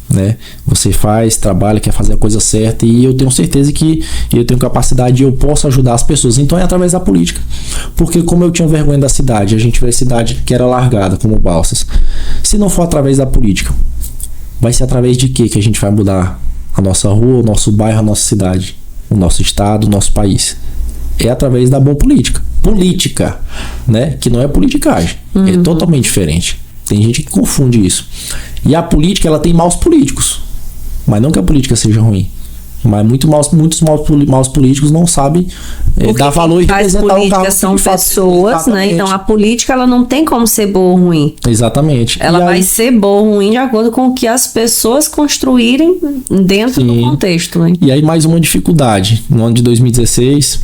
né? Você faz, trabalha, quer fazer a coisa certa, e eu tenho certeza que eu tenho capacidade e eu posso ajudar as pessoas. Então é através da política, porque como eu tinha vergonha da cidade, a gente vê a cidade que era largada como Balsas. Se não for através da política, vai ser através de quê que a gente vai mudar a nossa rua, o nosso bairro, a nossa cidade, o nosso estado, o nosso país? É através da boa política, né? Que não é politicagem, é totalmente diferente. Tem gente que confunde isso. E a política, ela tem maus políticos. Mas não que a política seja ruim. Mas muitos maus políticos não sabem dar valor e representar o cargo. São pessoas, né? Então a política, ela não tem como ser boa ou ruim. Exatamente. Ela vai ser boa ou ruim de acordo com o que as pessoas construírem dentro do contexto, né? E aí mais uma dificuldade. No ano de 2016,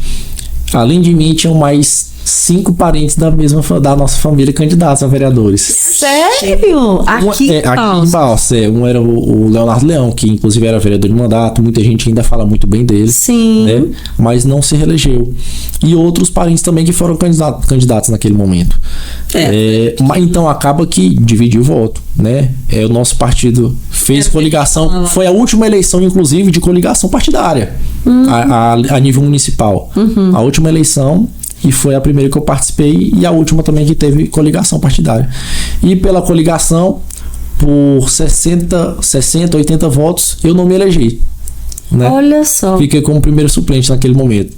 além de mim, tinham mais 5 parentes da nossa família candidatos a vereadores. Sério? Aqui em Balsas. Um era o Leonardo Leão, que inclusive era vereador de mandato. Muita gente ainda fala muito bem dele. Sim. Né? Mas não se reelegeu. E outros parentes também que foram candidatos naquele momento. Mas então acaba que dividiu o voto, né? O nosso partido fez coligação. Foi a última eleição, inclusive, de coligação partidária a nível municipal. A última eleição. E foi a primeira que eu participei, e a última também que teve coligação partidária. E pela coligação, por 60, 80 votos, eu não me elegi. né? Olha só. Fiquei como primeiro suplente naquele momento.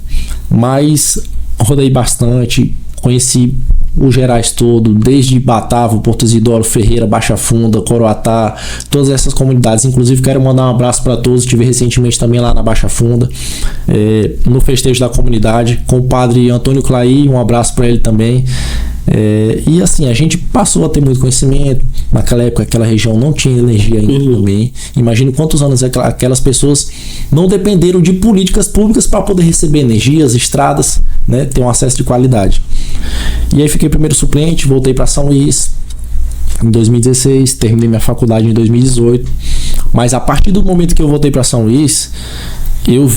Mas rodei bastante, conheci o Gerais todo, desde Batavo, Porto Isidoro, Ferreira, Baixa Funda, Coroatá, todas essas comunidades. Inclusive quero mandar um abraço para todos. Estive recentemente também lá na Baixa Funda, no festejo da comunidade, com o padre Antônio Clay, um abraço para ele também. E assim, a gente passou a ter muito conhecimento. Naquela época aquela região não tinha energia ainda também. Imagine quantos anos aquelas pessoas não dependeram de políticas públicas para poder receber energias, estradas, né, ter um acesso de qualidade. E aí fiquei primeiro suplente, voltei para São Luís em 2016, terminei minha faculdade em 2018. Mas a partir do momento que eu voltei para São Luís, eu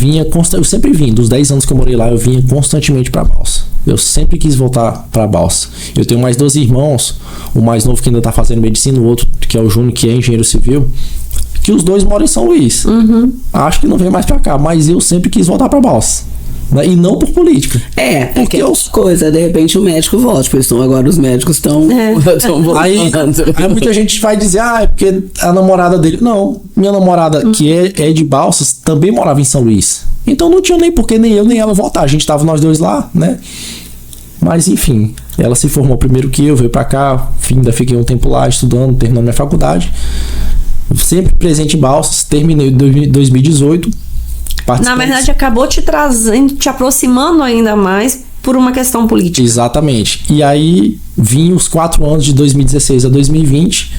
sempre vim, dos 10 anos que eu morei lá, eu vinha constantemente para Balsa. Eu sempre quis voltar para Balsa. Eu tenho mais 2 irmãos, o mais novo que ainda está fazendo medicina, o outro que é o Júnior, que é engenheiro civil, que os 2 moram em São Luís. Acho que não vem mais para cá, mas eu sempre quis voltar para Balsa. E não por política. Porque coisa, de repente o médico volta, porque agora os médicos estão voltando. Aí muita gente vai dizer, é porque a namorada dele. Não, minha namorada, que é de Balsas, também morava em São Luís. Então não tinha nem porquê nem eu nem ela voltar. A gente tava nós 2 lá, né? Mas enfim, ela se formou primeiro que eu, veio pra cá, ainda fiquei um tempo lá estudando, terminando minha faculdade. Sempre presente em Balsas, terminei em 2018. Na verdade, acabou te trazendo, te aproximando ainda mais por uma questão política. Exatamente. E aí, vim os 4 anos de 2016 a 2020,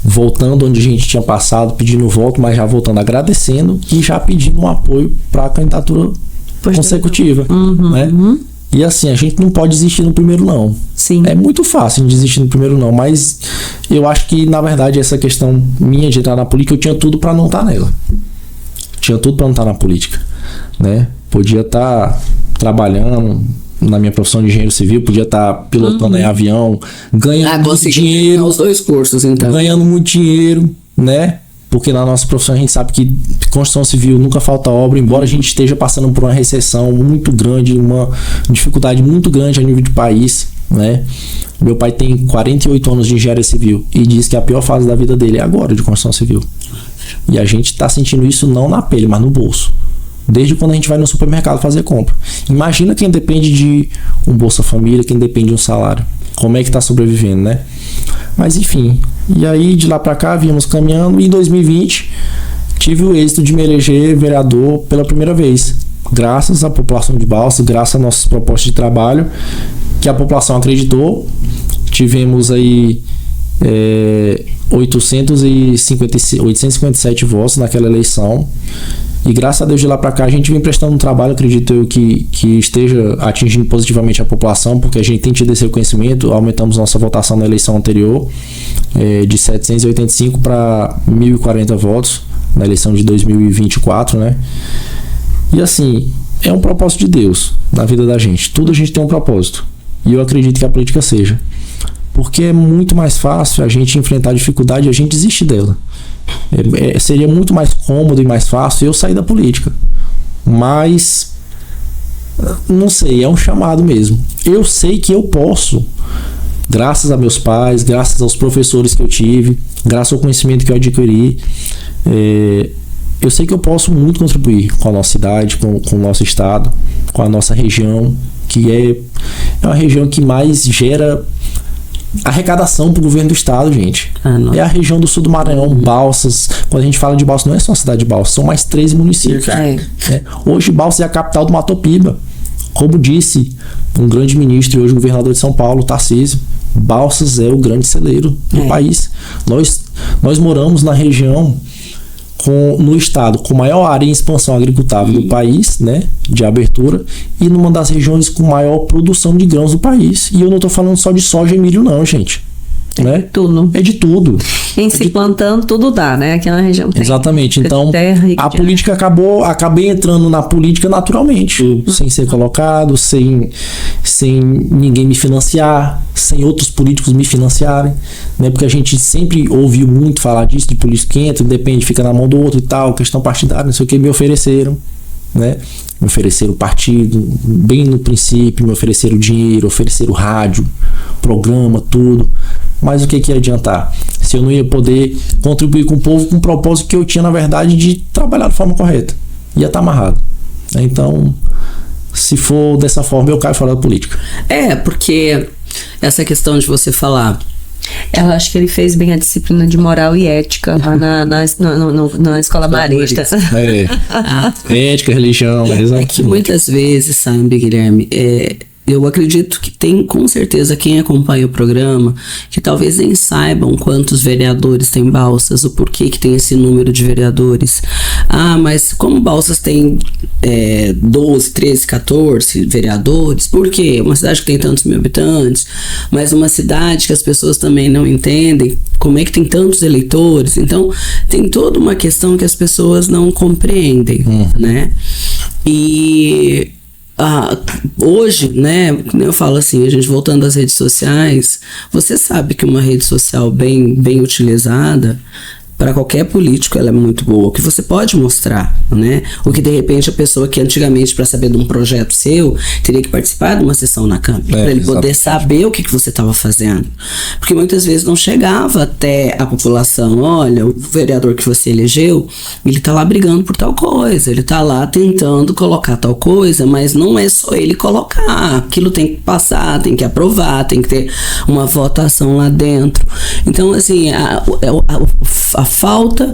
voltando onde a gente tinha passado, pedindo voto, mas já voltando agradecendo e já pedindo um apoio para a candidatura consecutiva. Né? E assim, a gente não pode desistir no primeiro não. Sim. É muito fácil desistir no primeiro não, mas eu acho que, na verdade, essa questão minha de entrar na política, eu tinha tudo para não estar nela. Tinha tudo para não estar na política, né? Podia estar trabalhando na minha profissão de engenheiro civil, podia estar pilotando em avião, ganhando muito dinheiro. Os 2 cursos, então. Ganhando muito dinheiro, né? Porque na nossa profissão a gente sabe que construção civil nunca falta obra, embora a gente esteja passando por uma recessão muito grande, uma dificuldade muito grande a nível de país, né? Meu pai tem 48 anos de engenharia civil e diz que a pior fase da vida dele é agora de construção civil. E a gente está sentindo isso não na pele, mas no bolso. Desde quando a gente vai no supermercado fazer compra. Imagina quem depende de um Bolsa Família, quem depende de um salário. Como é que está sobrevivendo, né? Mas enfim. E aí de lá para cá viemos caminhando. E em 2020 tive o êxito de me eleger vereador pela primeira vez. Graças à população de Balsas, graças às nossas propostas de trabalho, que a população acreditou. Tivemos aí 857 votos naquela eleição. E graças a Deus de lá para cá a gente vem prestando um trabalho, acredito eu, que esteja atingindo positivamente a população, porque a gente tem tido esse reconhecimento. Aumentamos nossa votação na eleição anterior de 785 para 1.040 votos na eleição de 2024, né? E assim, é um propósito de Deus na vida da gente. Tudo a gente tem um propósito. E eu acredito que a política seja. Porque é muito mais fácil a gente enfrentar a dificuldade e a gente desistir dela. Seria muito mais cômodo e mais fácil eu sair da política. Mas, não sei, é um chamado mesmo. Eu sei que eu posso, graças a meus pais, graças aos professores que eu tive, graças ao conhecimento que eu adquiri, eu sei que eu posso muito contribuir com a nossa cidade, com o nosso estado, com a nossa região, que é uma região que mais gera arrecadação para o governo do estado, gente. É a região do sul do Maranhão, Balsas. Quando a gente fala de Balsas, não é só a cidade de Balsas, são mais 13 municípios. Hoje Balsas é a capital do Mato Piba. Como disse um grande ministro e hoje governador de São Paulo, Tarcísio, Balsas é o grande celeiro do país. Nós moramos na região no estado com maior área em expansão agricultável do país, né, de abertura, e numa das regiões com maior produção de grãos do país. E eu não estou falando só de soja e milho não, gente. Né? Tudo. É de tudo. Em se plantando, tudo dá, né? Aqui na região tem. Exatamente. Então, a política acabei entrando na política naturalmente, sem ser colocado, sem ninguém me financiar, sem outros políticos me financiarem, né? Porque a gente sempre ouviu muito falar disso, de político que entra, depende, fica na mão do outro e tal, questão partidária, não sei o que, me ofereceram, né? Me ofereceram partido, bem no princípio, me ofereceram dinheiro, ofereceram rádio, programa, tudo. Mas o que ia adiantar? Se eu não ia poder contribuir com o povo com o propósito que eu tinha, na verdade, de trabalhar de forma correta. ia estar amarrado. Então, se for dessa forma, eu caio fora da política. Porque essa questão de você falar... Eu acho que ele fez bem a disciplina de moral e ética lá na Escola Marista. Ética, religião. É que muitas vezes, sabe, Guilherme, eu acredito que tem, com certeza, quem acompanha o programa, que talvez nem saibam quantos vereadores tem Balsas, o porquê que tem esse número de vereadores. Mas como Balsas tem 12, 13, 14 vereadores, por quê? Uma cidade que tem tantos mil habitantes, mas uma cidade que as pessoas também não entendem como é que tem tantos eleitores. Então, tem toda uma questão que as pessoas não compreendem, né? E... hoje, né, como eu falo assim, a gente voltando às redes sociais, você sabe que uma rede social bem utilizada, para qualquer político ela é muito boa, o que você pode mostrar, né? O que de repente a pessoa que antigamente, para saber de um projeto seu, teria que participar de uma sessão na Câmara, para ele poder saber o que você estava fazendo. Porque muitas vezes não chegava até a população, olha, o vereador que você elegeu, ele está lá brigando por tal coisa, ele está lá tentando colocar tal coisa, mas não é só ele colocar, aquilo tem que passar, tem que aprovar, tem que ter uma votação lá dentro. Então, assim, a falta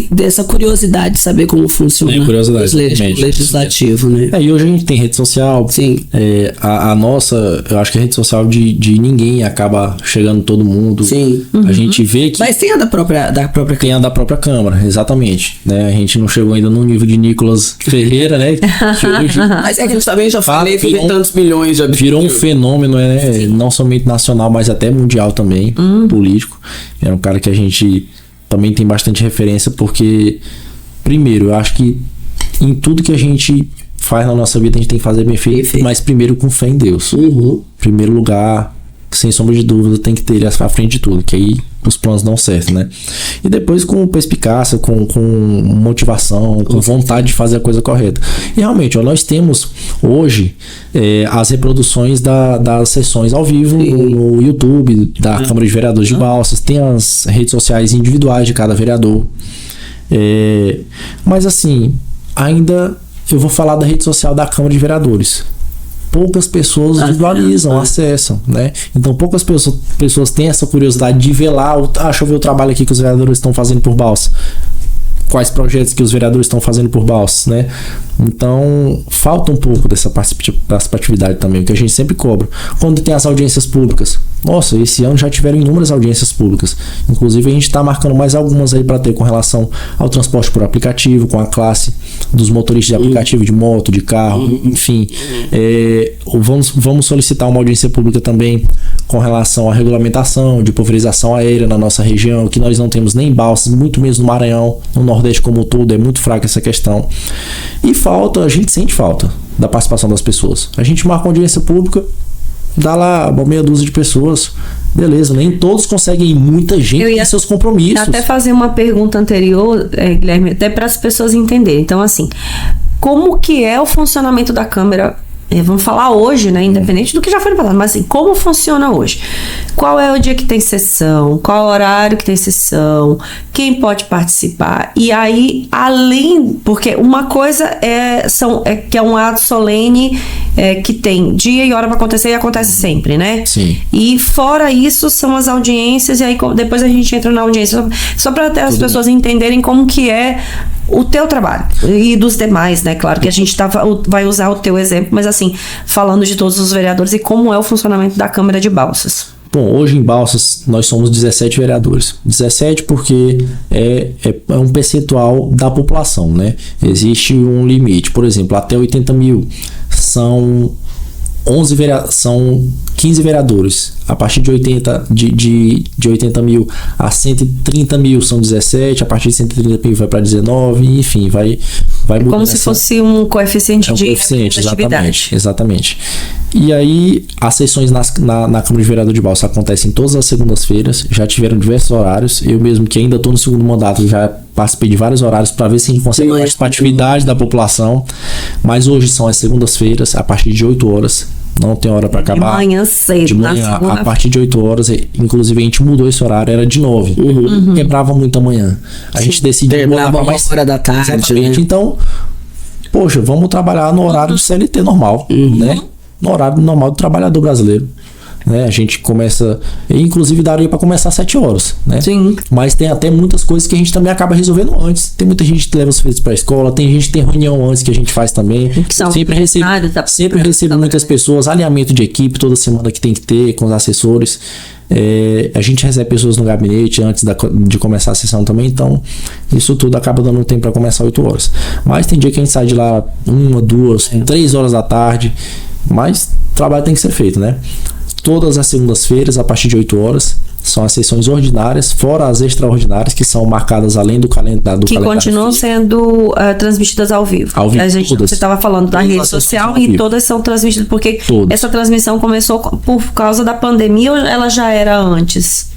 dessa curiosidade de saber como funciona o legislativo, né? E hoje a gente tem rede social. Sim. A nossa, eu acho que a rede social de ninguém acaba chegando todo mundo. Sim. A gente vê que... Mas tem a da própria Tem a da própria Câmara, exatamente. Né? A gente não chegou ainda no nível de Nicolas Ferreira, né? Que hoje, mas é que eu também já falei que tantos milhões de habitantes. Virou um fenômeno, né? Não somente nacional, mas até mundial também, político. É um cara que a gente também tem bastante referência, porque, primeiro, eu acho que em tudo que a gente faz na nossa vida, a gente tem que fazer bem feito, mas primeiro com fé em Deus. Primeiro lugar, sem sombra de dúvida, tem que ter ele à frente de tudo, que aí os planos dão certo, né? E depois com perspicácia, com motivação, com vontade de fazer a coisa correta. E realmente, nós temos hoje as reproduções das sessões ao vivo no YouTube da Câmara de Vereadores de Balsas, tem as redes sociais individuais de cada vereador. Mas assim, ainda eu vou falar da rede social da Câmara de Vereadores. Poucas pessoas visualizam, acessam, né? Então poucas pessoas têm essa curiosidade de ver lá, deixa eu ver o trabalho aqui que os vereadores estão fazendo por Balsas. Quais projetos que os vereadores estão fazendo por Balsas, né? Então, falta um pouco dessa participatividade também, que a gente sempre cobra. Quando tem as audiências públicas. Nossa, esse ano já tiveram inúmeras audiências públicas. Inclusive, a gente está marcando mais algumas aí para ter com relação ao transporte por aplicativo, com a classe dos motoristas de aplicativo, de moto, de carro, enfim. Vamos solicitar uma audiência pública também com relação à regulamentação de pulverização aérea na nossa região, que nós não temos nem em Balsas, muito menos no Maranhão, no Nordeste como um todo, é muito fraca essa questão. E a gente sente falta da participação das pessoas. A gente marca uma audiência pública, dá lá uma meia dúzia de pessoas, beleza, nem todos conseguem ir, muita gente tem seus compromissos. Até fazer uma pergunta anterior, Guilherme, até para as pessoas entenderem. Então, assim, como que é o funcionamento da Câmara? Vamos falar hoje, né? Independente do que já foi no passado, mas assim, como funciona hoje? Qual é o dia que tem sessão? Qual é o horário que tem sessão? Quem pode participar? E aí, além, porque uma coisa que é um ato solene que tem dia e hora para acontecer e acontece sempre, né? Sim. E fora isso, são as audiências, e aí depois a gente entra na audiência, só para até as pessoas entenderem como que é o teu trabalho e dos demais, né? Claro que a gente vai usar o teu exemplo, mas assim, falando de todos os vereadores e como é o funcionamento da Câmara de Balsas. Bom, hoje em Balsas nós somos 17 vereadores. 17 porque é um percentual da população, né? Existe um limite, por exemplo, até 80 mil são 15 vereadores. A partir de 80 mil a 130 mil são 17, a partir de 130 mil vai para 19, enfim, vai mudando. Como se fosse um coeficiente de coeficiente, exatamente. E aí, as sessões na Câmara de Vereador de Balsas acontecem todas as segundas-feiras, já tiveram diversos horários. Eu mesmo, que ainda estou no segundo mandato, já participei de vários horários para ver se a gente consegue a participatividade da população. Mas hoje são as segundas-feiras, a partir de 8 horas. Não tem hora para acabar. De manhã cedo. De manhã, a partir de 8 horas, inclusive a gente mudou esse horário, era de 9. Quebrava muito amanhã. A gente decidiu terminava mais hora da tarde. Exatamente. Né? Então, poxa, vamos trabalhar no horário do CLT normal, né? No horário normal do trabalhador brasileiro. Né? A gente começa, inclusive daria para começar às 7 horas, né? Sim. Mas tem até muitas coisas que a gente também acaba resolvendo antes. Tem muita gente que leva os filhos para a escola, tem gente que tem reunião antes que a gente faz também. Sempre recebo muitas pessoas, alinhamento de equipe toda semana que tem que ter com os assessores. A gente recebe pessoas no gabinete antes de começar a sessão também, então isso tudo acaba dando tempo para começar 8 horas. Mas tem dia que a gente sai de lá 1, 2, 3 horas da tarde, mas o trabalho tem que ser feito, né? Todas as segundas-feiras, a partir de 8 horas, são as sessões ordinárias, fora as extraordinárias, que são marcadas além do calendário. Que continuam sendo transmitidas ao vivo. Você estava falando da rede social e todas são transmitidas, porque essa transmissão começou por causa da pandemia ou ela já era antes?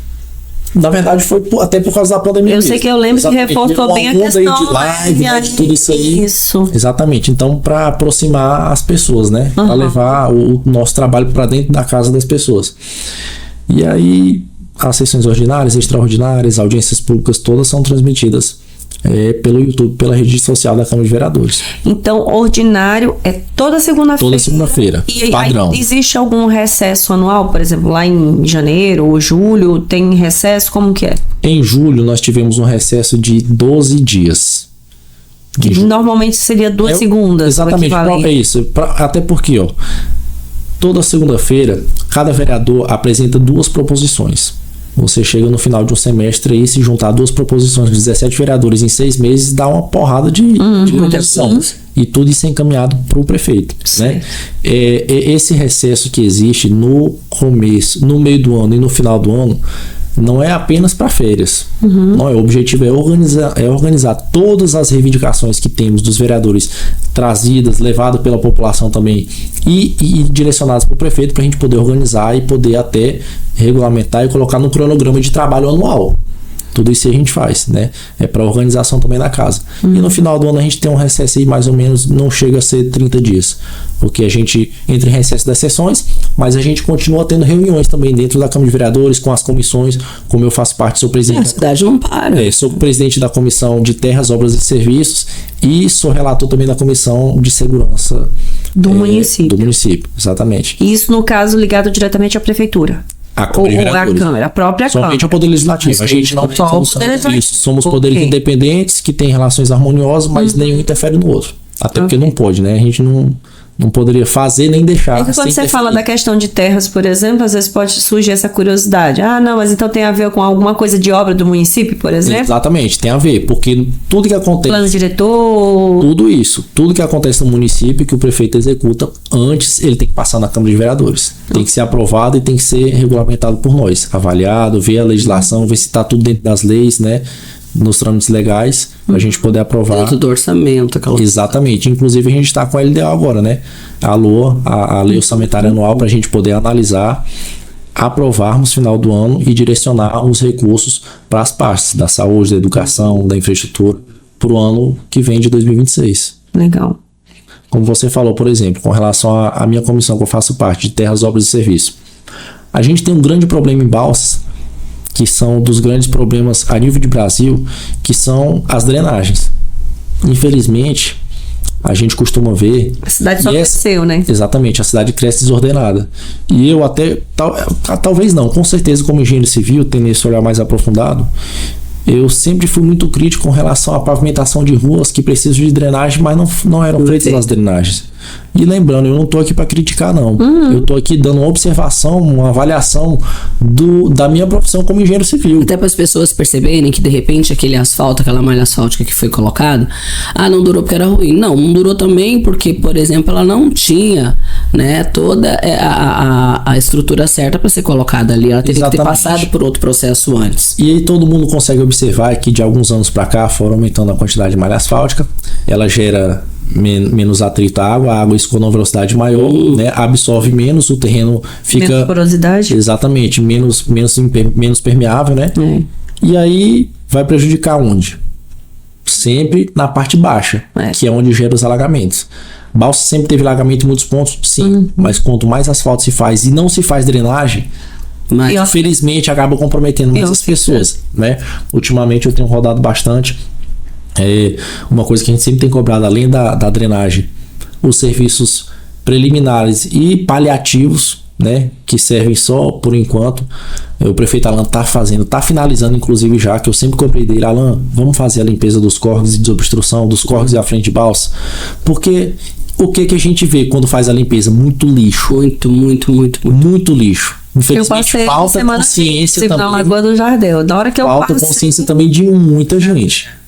Na verdade, foi até por causa da pandemia. Eu sei que eu lembro que reforçou bem a questão de live, né, de tudo isso aí. Isso. Exatamente. Então, para aproximar as pessoas, né? Para levar o nosso trabalho para dentro da casa das pessoas. E aí, as sessões ordinárias, extraordinárias, audiências públicas, todas são transmitidas pelo YouTube, pela rede social da Câmara de Vereadores. Então, ordinário é toda segunda-feira? Toda segunda-feira, padrão. Existe algum recesso anual, por exemplo, lá em janeiro ou julho, tem recesso? Como que é? Em julho, nós tivemos um recesso de 12 dias. Que normalmente seria 2 segundas. Exatamente, é isso. Até porque, toda segunda-feira, cada vereador apresenta 2 proposições. Você chega no final de um semestre e se juntar 2 proposições de 17 vereadores em 6 meses, dá uma porrada de proposição. E tudo isso é encaminhado para o prefeito. Né? Esse recesso que existe no começo, no meio do ano e no final do ano, não é apenas para férias. Não é. O objetivo é organizar todas as reivindicações que temos dos vereadores trazidas, levadas pela população também e direcionadas para o prefeito, para a gente poder organizar e poder até regulamentar e colocar no cronograma de trabalho anual. Tudo isso a gente faz, né? É para organização também da casa. E no final do ano a gente tem um recesso aí mais ou menos, não chega a ser 30 dias. Porque a gente entra em recesso das sessões, mas a gente continua tendo reuniões também dentro da Câmara de Vereadores, com as comissões, como eu faço parte, sou presidente. A cidade não para. Sou presidente da Comissão de Terras, Obras e Serviços e sou relator também da Comissão de Segurança do município. Do município, exatamente. E isso, no caso, ligado diretamente à Prefeitura? A Câmara, a própria Câmara. Somente ao Poder Legislativo. A gente não somos poderes independentes que têm relações harmoniosas, mas nenhum interfere no outro. Até porque não pode, né? A gente não poderia fazer nem deixar. É que quando você fala da questão de terras, por exemplo, às vezes pode surgir essa curiosidade. Ah, não, mas então tem a ver com alguma coisa de obra do município, por exemplo? Exatamente, tem a ver, porque tudo que acontece... Plano diretor... Tudo que acontece no município que o prefeito executa, antes ele tem que passar na Câmara de Vereadores. Tem que ser aprovado e tem que ser regulamentado por nós. Avaliado, ver a legislação, ver se está tudo dentro das leis, né? Nos trâmites legais, pra gente poder aprovar. Dentro do orçamento. Exatamente. Inclusive a gente está com a LDA agora, né? A LOA, a Lei Orçamentária Anual, pra gente poder analisar, aprovarmos no final do ano e direcionar os recursos para as partes da saúde, da educação, da infraestrutura, para o ano que vem de 2026. Legal. Como você falou, por exemplo, com relação à minha comissão que eu faço parte, de Terras, Obras e Serviços. A gente tem um grande problema em Balsas, que são dos grandes problemas a nível de Brasil, que são as drenagens. Infelizmente, a gente costuma ver... A cidade só cresceu, né? Exatamente, a cidade cresce desordenada. E eu até, talvez não, com certeza como engenheiro civil, tendo esse olhar mais aprofundado, eu sempre fui muito crítico com relação à pavimentação de ruas que precisam de drenagem, mas não eram feitas as drenagens. E lembrando, eu não estou aqui para criticar, não. Eu estou aqui dando uma observação, uma avaliação da minha profissão como engenheiro civil. Até para as pessoas perceberem que, de repente, aquele asfalto, aquela malha asfáltica que foi colocada, não durou porque era ruim. Não durou também porque, por exemplo, ela não tinha, né, toda a estrutura certa para ser colocada ali. Ela teve que ter passado por outro processo antes. E aí todo mundo consegue observar que de alguns anos para cá foram aumentando a quantidade de malha asfáltica. Ela gera menos atrito à água, a água escoa a velocidade maior, né, absorve menos, o terreno fica... Menos porosidade. Exatamente, menos permeável, né? E aí vai prejudicar onde? Sempre na parte baixa, que é onde gera os alagamentos. Balsa sempre teve alagamento em muitos pontos, sim, mas quanto mais asfalto se faz e não se faz drenagem, mas infelizmente acaba comprometendo muitas pessoas, né? Ultimamente eu tenho rodado bastante. Uma coisa que a gente sempre tem cobrado, além da drenagem, os serviços preliminares e paliativos, né, que servem só por enquanto. O prefeito Alan tá finalizando, inclusive, já que eu sempre cobrei dele: Alan, vamos fazer a limpeza dos córregos e desobstrução dos córregos e a frente de balsa, porque o que a gente vê quando faz a limpeza? Muito lixo, muito lixo. Infelizmente, falta consciência também. Na Lagoa do Jardel, na hora que eu falta consciência também de muita gente.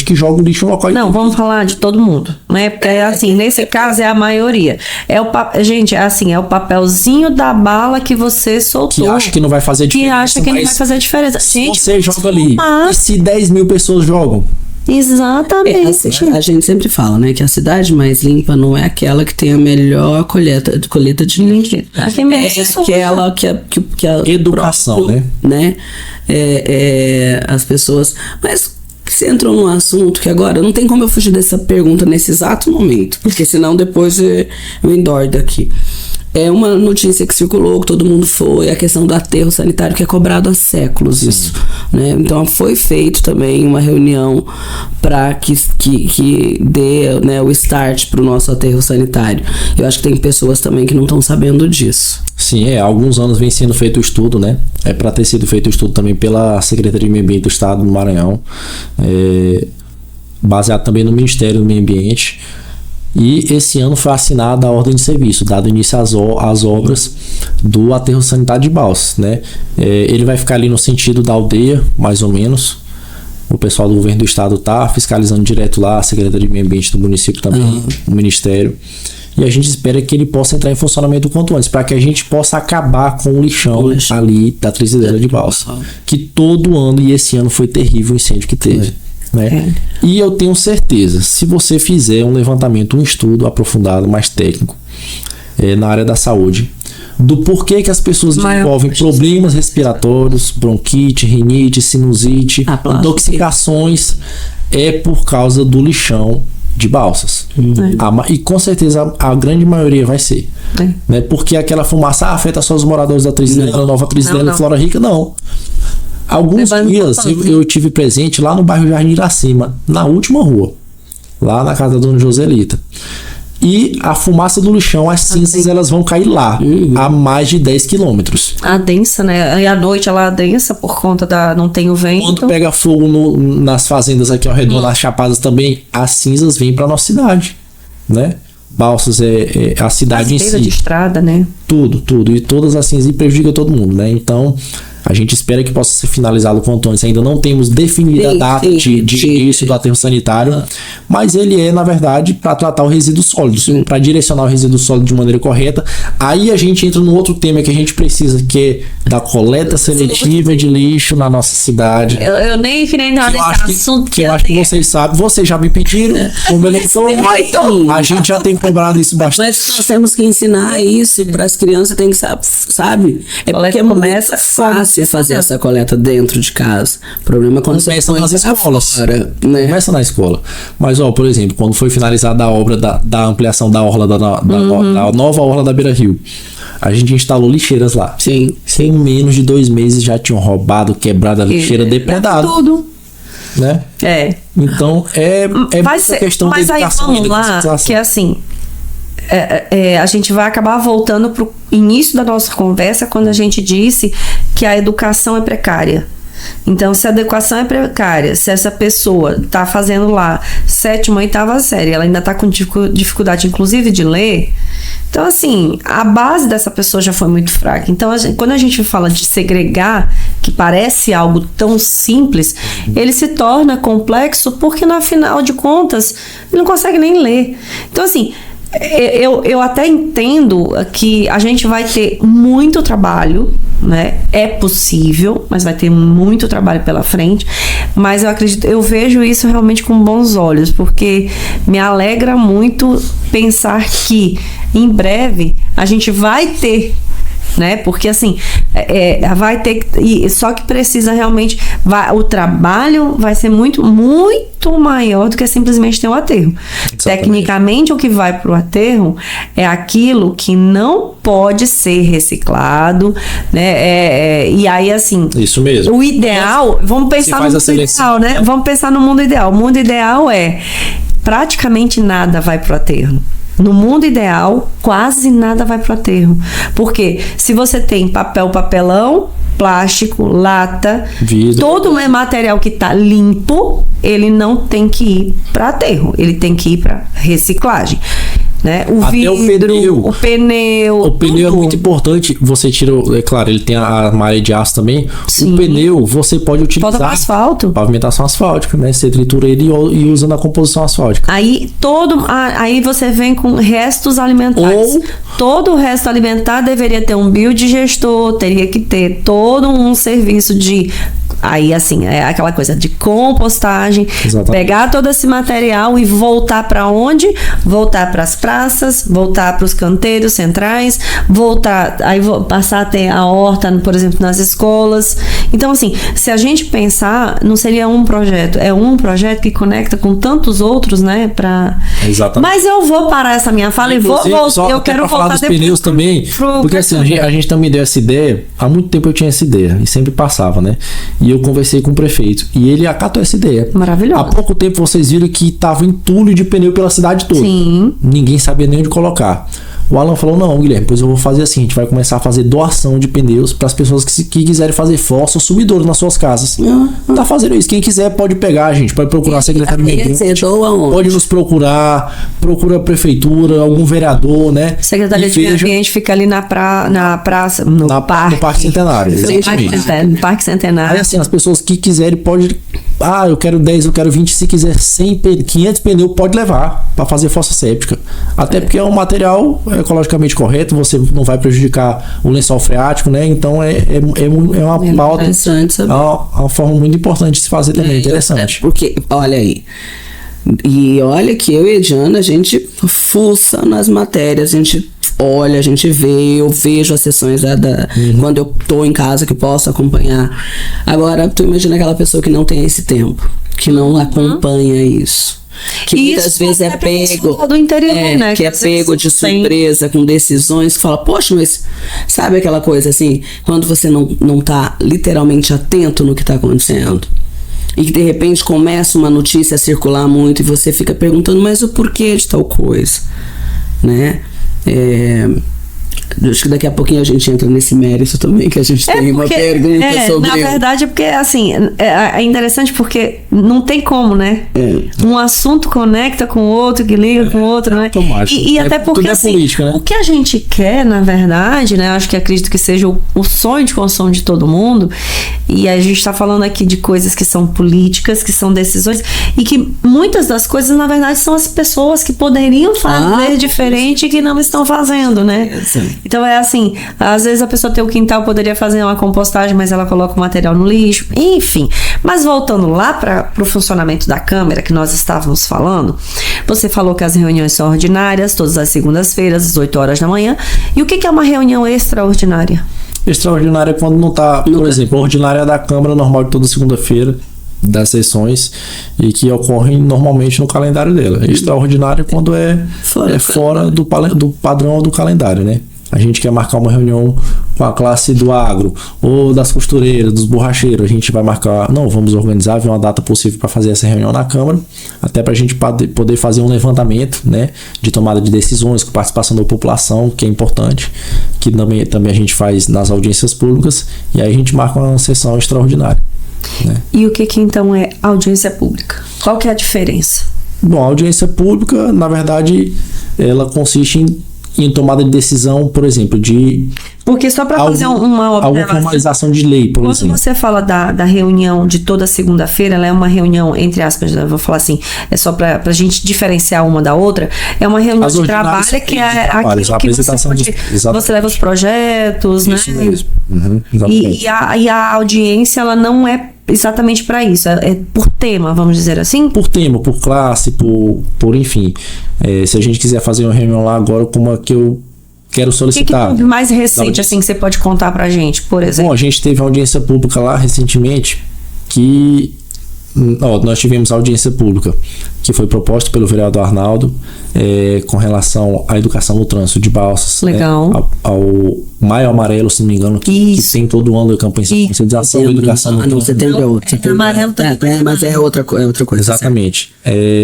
Que joga o lixo no local. Não, vamos falar de todo mundo, né? Porque, assim, nesse caso é a maioria. Gente, é o papelzinho da bala que você soltou. Que acha que não vai fazer diferença. Que acha que não vai fazer diferença. Gente, você joga ali. E se 10 mil pessoas jogam? Exatamente. A gente sempre fala, né, que a cidade mais limpa não é aquela que tem a melhor colheita de lixo. É aquela que a educação, né? As pessoas... Mas você entrou num assunto que agora não tem como eu fugir dessa pergunta nesse exato momento, porque senão depois eu endordo aqui. É uma notícia que circulou, que todo mundo foi, a questão do aterro sanitário que é cobrado há séculos. Sim. Isso, né? Então foi feito também uma reunião para que dê, né, o start para o nosso aterro sanitário. Eu acho que tem pessoas também que não estão sabendo disso. Sim, há alguns anos vem sendo feito o estudo, né? É para ter sido feito o estudo também pela Secretaria de Meio Ambiente do Estado do Maranhão, baseado também no Ministério do Meio Ambiente. E esse ano foi assinada a ordem de serviço, dado início às obras do aterro sanitário de Balsas, né? Ele vai ficar ali no sentido da aldeia, mais ou menos. O pessoal do governo do estado está fiscalizando direto lá, a Secretaria de Meio Ambiente do município também, o Ministério. E a gente espera que ele possa entrar em funcionamento o quanto antes, para que a gente possa acabar com o lixão ali da Trezideira de Balsas. Que todo ano, e esse ano foi terrível o incêndio que teve. Né? E eu tenho certeza, se você fizer um levantamento, um estudo aprofundado, mais técnico, na área da saúde, do porquê que as pessoas desenvolvem problemas respiratórios, bronquite, rinite, sinusite, intoxicações, é por causa do lixão de Balsas. E com certeza a grande maioria vai ser. Né? Porque aquela fumaça afeta só os moradores da Trezideira, Nova Trezideira, Flora Rica, não. Alguns dias eu tive presente lá no bairro Jardim Iracema, na última rua, lá na casa da dona Joselita. E a fumaça do lixão, as cinzas, elas vão cair lá, a mais de 10 quilômetros. A densa, né? E à noite ela densa por conta não tem o vento. Quando pega fogo nas fazendas aqui ao redor, nas chapadas também, as cinzas vêm para nossa cidade, né? Balsas é a cidade em si. De estrada, né? Tudo. E todas as cinzas prejudicam todo mundo, né? Então, a gente espera que possa ser finalizado o quanto antes. Ainda não temos definida a data de início do aterro sanitário, mas ele é, na verdade, para tratar o resíduo sólido, para direcionar o resíduo sólido de maneira correta. Aí a gente entra no outro tema que a gente precisa, que é da coleta seletiva de lixo na nossa cidade. Eu nem finei nada desse assunto. Que eu acho que vocês sabem. Vocês já me pediram, como eleitor, a gente já tem cobrado isso bastante. Mas nós temos que ensinar isso para as crianças, tem que sabe? É porque começa fácil fazer essa coleta dentro de casa. O problema é quando começa nas escolas. Fora, né? Começa na escola. Mas, por exemplo, quando foi finalizada a obra da ampliação da orla, da nova orla da Beira Rio, a gente instalou lixeiras lá. Sim. Em menos de 2 meses já tinham roubado, quebrado a lixeira, depredado. Tudo. Né? Então, vai ser questão de educação. Mas aí vamos lá, que é assim... a gente vai acabar voltando para o início da nossa conversa, quando a gente disse que a educação é precária. Então, se a educação é precária, se essa pessoa está fazendo lá 7ª, 8ª série, ela ainda está com dificuldade, inclusive, de ler, então, assim, a base dessa pessoa já foi muito fraca. Então, quando a gente fala de segregar, que parece algo tão simples, ele se torna complexo porque, no final de contas, ele não consegue nem ler. Então, assim... Eu até entendo que a gente vai ter muito trabalho, né? É possível, mas vai ter muito trabalho pela frente. Mas eu vejo isso realmente com bons olhos, porque me alegra muito pensar que em breve a gente vai ter né? Porque assim, vai ter que, só que precisa realmente, o trabalho vai ser muito, muito maior do que simplesmente ter o aterro. Exatamente. Tecnicamente, o que vai para o aterro é aquilo que não pode ser reciclado, né? E aí, assim, isso mesmo. O ideal, vamos pensar no mundo ideal, né? Vamos pensar no mundo ideal. O mundo ideal é praticamente nada vai para o aterro. No mundo ideal, quase nada vai para o aterro. Porque se você tem papelão, plástico, lata, vidro, todo material que está limpo, ele não tem que ir para aterro, ele tem que ir para reciclagem. Né? O vidro, o pneu. O pneu é muito importante. Você tira, é claro, ele tem a malha de aço também. Sim. O pneu você pode utilizar para asfalto. Pavimentação asfáltica, né? Você tritura ele e usa na composição asfáltica. Aí você vem com restos alimentares. Todo o resto alimentar deveria ter um biodigestor, teria que ter todo um serviço de. Aí, assim, é aquela coisa de compostagem. Exatamente. Pegar todo esse material e voltar para onde? Voltar para as praças, voltar para os canteiros centrais, passar a ter a horta, por exemplo, nas escolas. Então, assim, se a gente pensar, não seria um projeto, é um projeto que conecta com tantos outros, né? Exatamente. Mas eu vou parar essa minha fala e vou voltar. Eu quero voltar dos pneus também, porque assim, a gente também deu essa ideia, há muito tempo eu tinha essa ideia, e sempre passava, né? E eu conversei com o prefeito e ele acatou essa ideia. Maravilhoso. Há pouco tempo vocês viram que estava entulho de pneu pela cidade toda. Sim. Ninguém sabia nem onde colocar. O Alan falou, não, Guilherme, pois eu vou fazer assim, a gente vai começar a fazer doação de pneus para as pessoas que quiserem fazer fossa ou sumidouro nas suas casas. Tá fazendo isso. Quem quiser pode pegar, gente, pode procurar a Secretaria de Meio Ambiente, pode nos procura a prefeitura, algum vereador, né? Secretaria de Meio Ambiente fica ali na praça, no Parque Centenário. No Parque Centenário. Aí assim, as pessoas que quiserem pode, eu quero 10, eu quero 20, se quiser 100, 500 pneus, pode levar para fazer fossa séptica. Até porque é um material ecologicamente correto, você não vai prejudicar o lençol freático, né? Então é uma pauta, uma forma muito importante de se fazer também, interessante. Porque, olha aí, e olha que eu e a Diana, a gente fuça nas matérias, a gente olha, a gente vê, eu vejo as sessões quando eu tô em casa que eu posso acompanhar. Agora, tu imagina aquela pessoa que não tem esse tempo, que não acompanha isso. Que muitas vezes é pego do interior, né? Que é pego de surpresa com decisões que fala, poxa, mas sabe aquela coisa assim, quando você não tá literalmente atento no que tá acontecendo e que de repente começa uma notícia a circular muito e você fica perguntando, mas o porquê de tal coisa, né? Acho que daqui a pouquinho a gente entra nesse mérito também, que a gente tem uma pergunta sobre... Na verdade, é porque, assim, é interessante porque não tem como, né? Um assunto conecta com o outro, que liga com o outro, né? E até porque, tudo assim, política, né? O que a gente quer, na verdade, né? Acho que acredito que seja o sonho de consumo de todo mundo, e a gente tá falando aqui de coisas que são políticas, que são decisões, e que muitas das coisas, na verdade, são as pessoas que poderiam fazer diferente e que não estão fazendo, né? Então é assim, às vezes a pessoa tem o quintal, poderia fazer uma compostagem, mas ela coloca o material no lixo, enfim. Mas voltando lá para o funcionamento da Câmara, que nós estávamos falando, você falou que as reuniões são ordinárias, todas as segundas-feiras, às 8 horas da manhã. E o que é uma reunião extraordinária? Extraordinária é quando não está, por exemplo, a ordinária da Câmara normal de toda segunda-feira, das sessões, e que ocorrem normalmente no calendário dela. Extraordinária é quando é fora do padrão do calendário, né? A gente quer marcar uma reunião com a classe do agro ou das costureiras, dos borracheiros, a gente vai marcar, vamos organizar, ver uma data possível para fazer essa reunião na Câmara, até para a gente poder fazer um levantamento, né, de tomada de decisões, com participação da população, que é importante, que também a gente faz nas audiências públicas, e aí a gente marca uma sessão extraordinária, né? E o que então é audiência pública? Qual que é a diferença? Bom, a audiência pública, na verdade, ela consiste em tomada de decisão, por exemplo, Porque só para fazer uma observação, alguma formalização de lei, por exemplo. Quando você fala da reunião de toda segunda-feira, ela é uma reunião, entre aspas, eu vou falar assim, é só para a gente diferenciar uma da outra, é uma reunião de trabalho que é aquilo que você leva os projetos, isso, né? Mesmo. E a audiência, ela não é exatamente para isso, é por tema, vamos dizer assim? Por tema, por classe, por enfim. Se a gente quiser fazer uma reunião lá agora, como a que eu quero O que solicitar. teve mais recente, assim, que você pode contar pra gente, por exemplo? Bom, a gente teve uma audiência pública lá recentemente que nós tivemos audiência pública que foi proposta pelo vereador Arnaldo com relação à educação no trânsito de Balsas. Legal. Né, ao Maio Amarelo, se não me engano, que tem todo ano a campanha de conscientização da educação no trânsito. Setembro é outro. Amarelo também. Mas é outra coisa. Exatamente.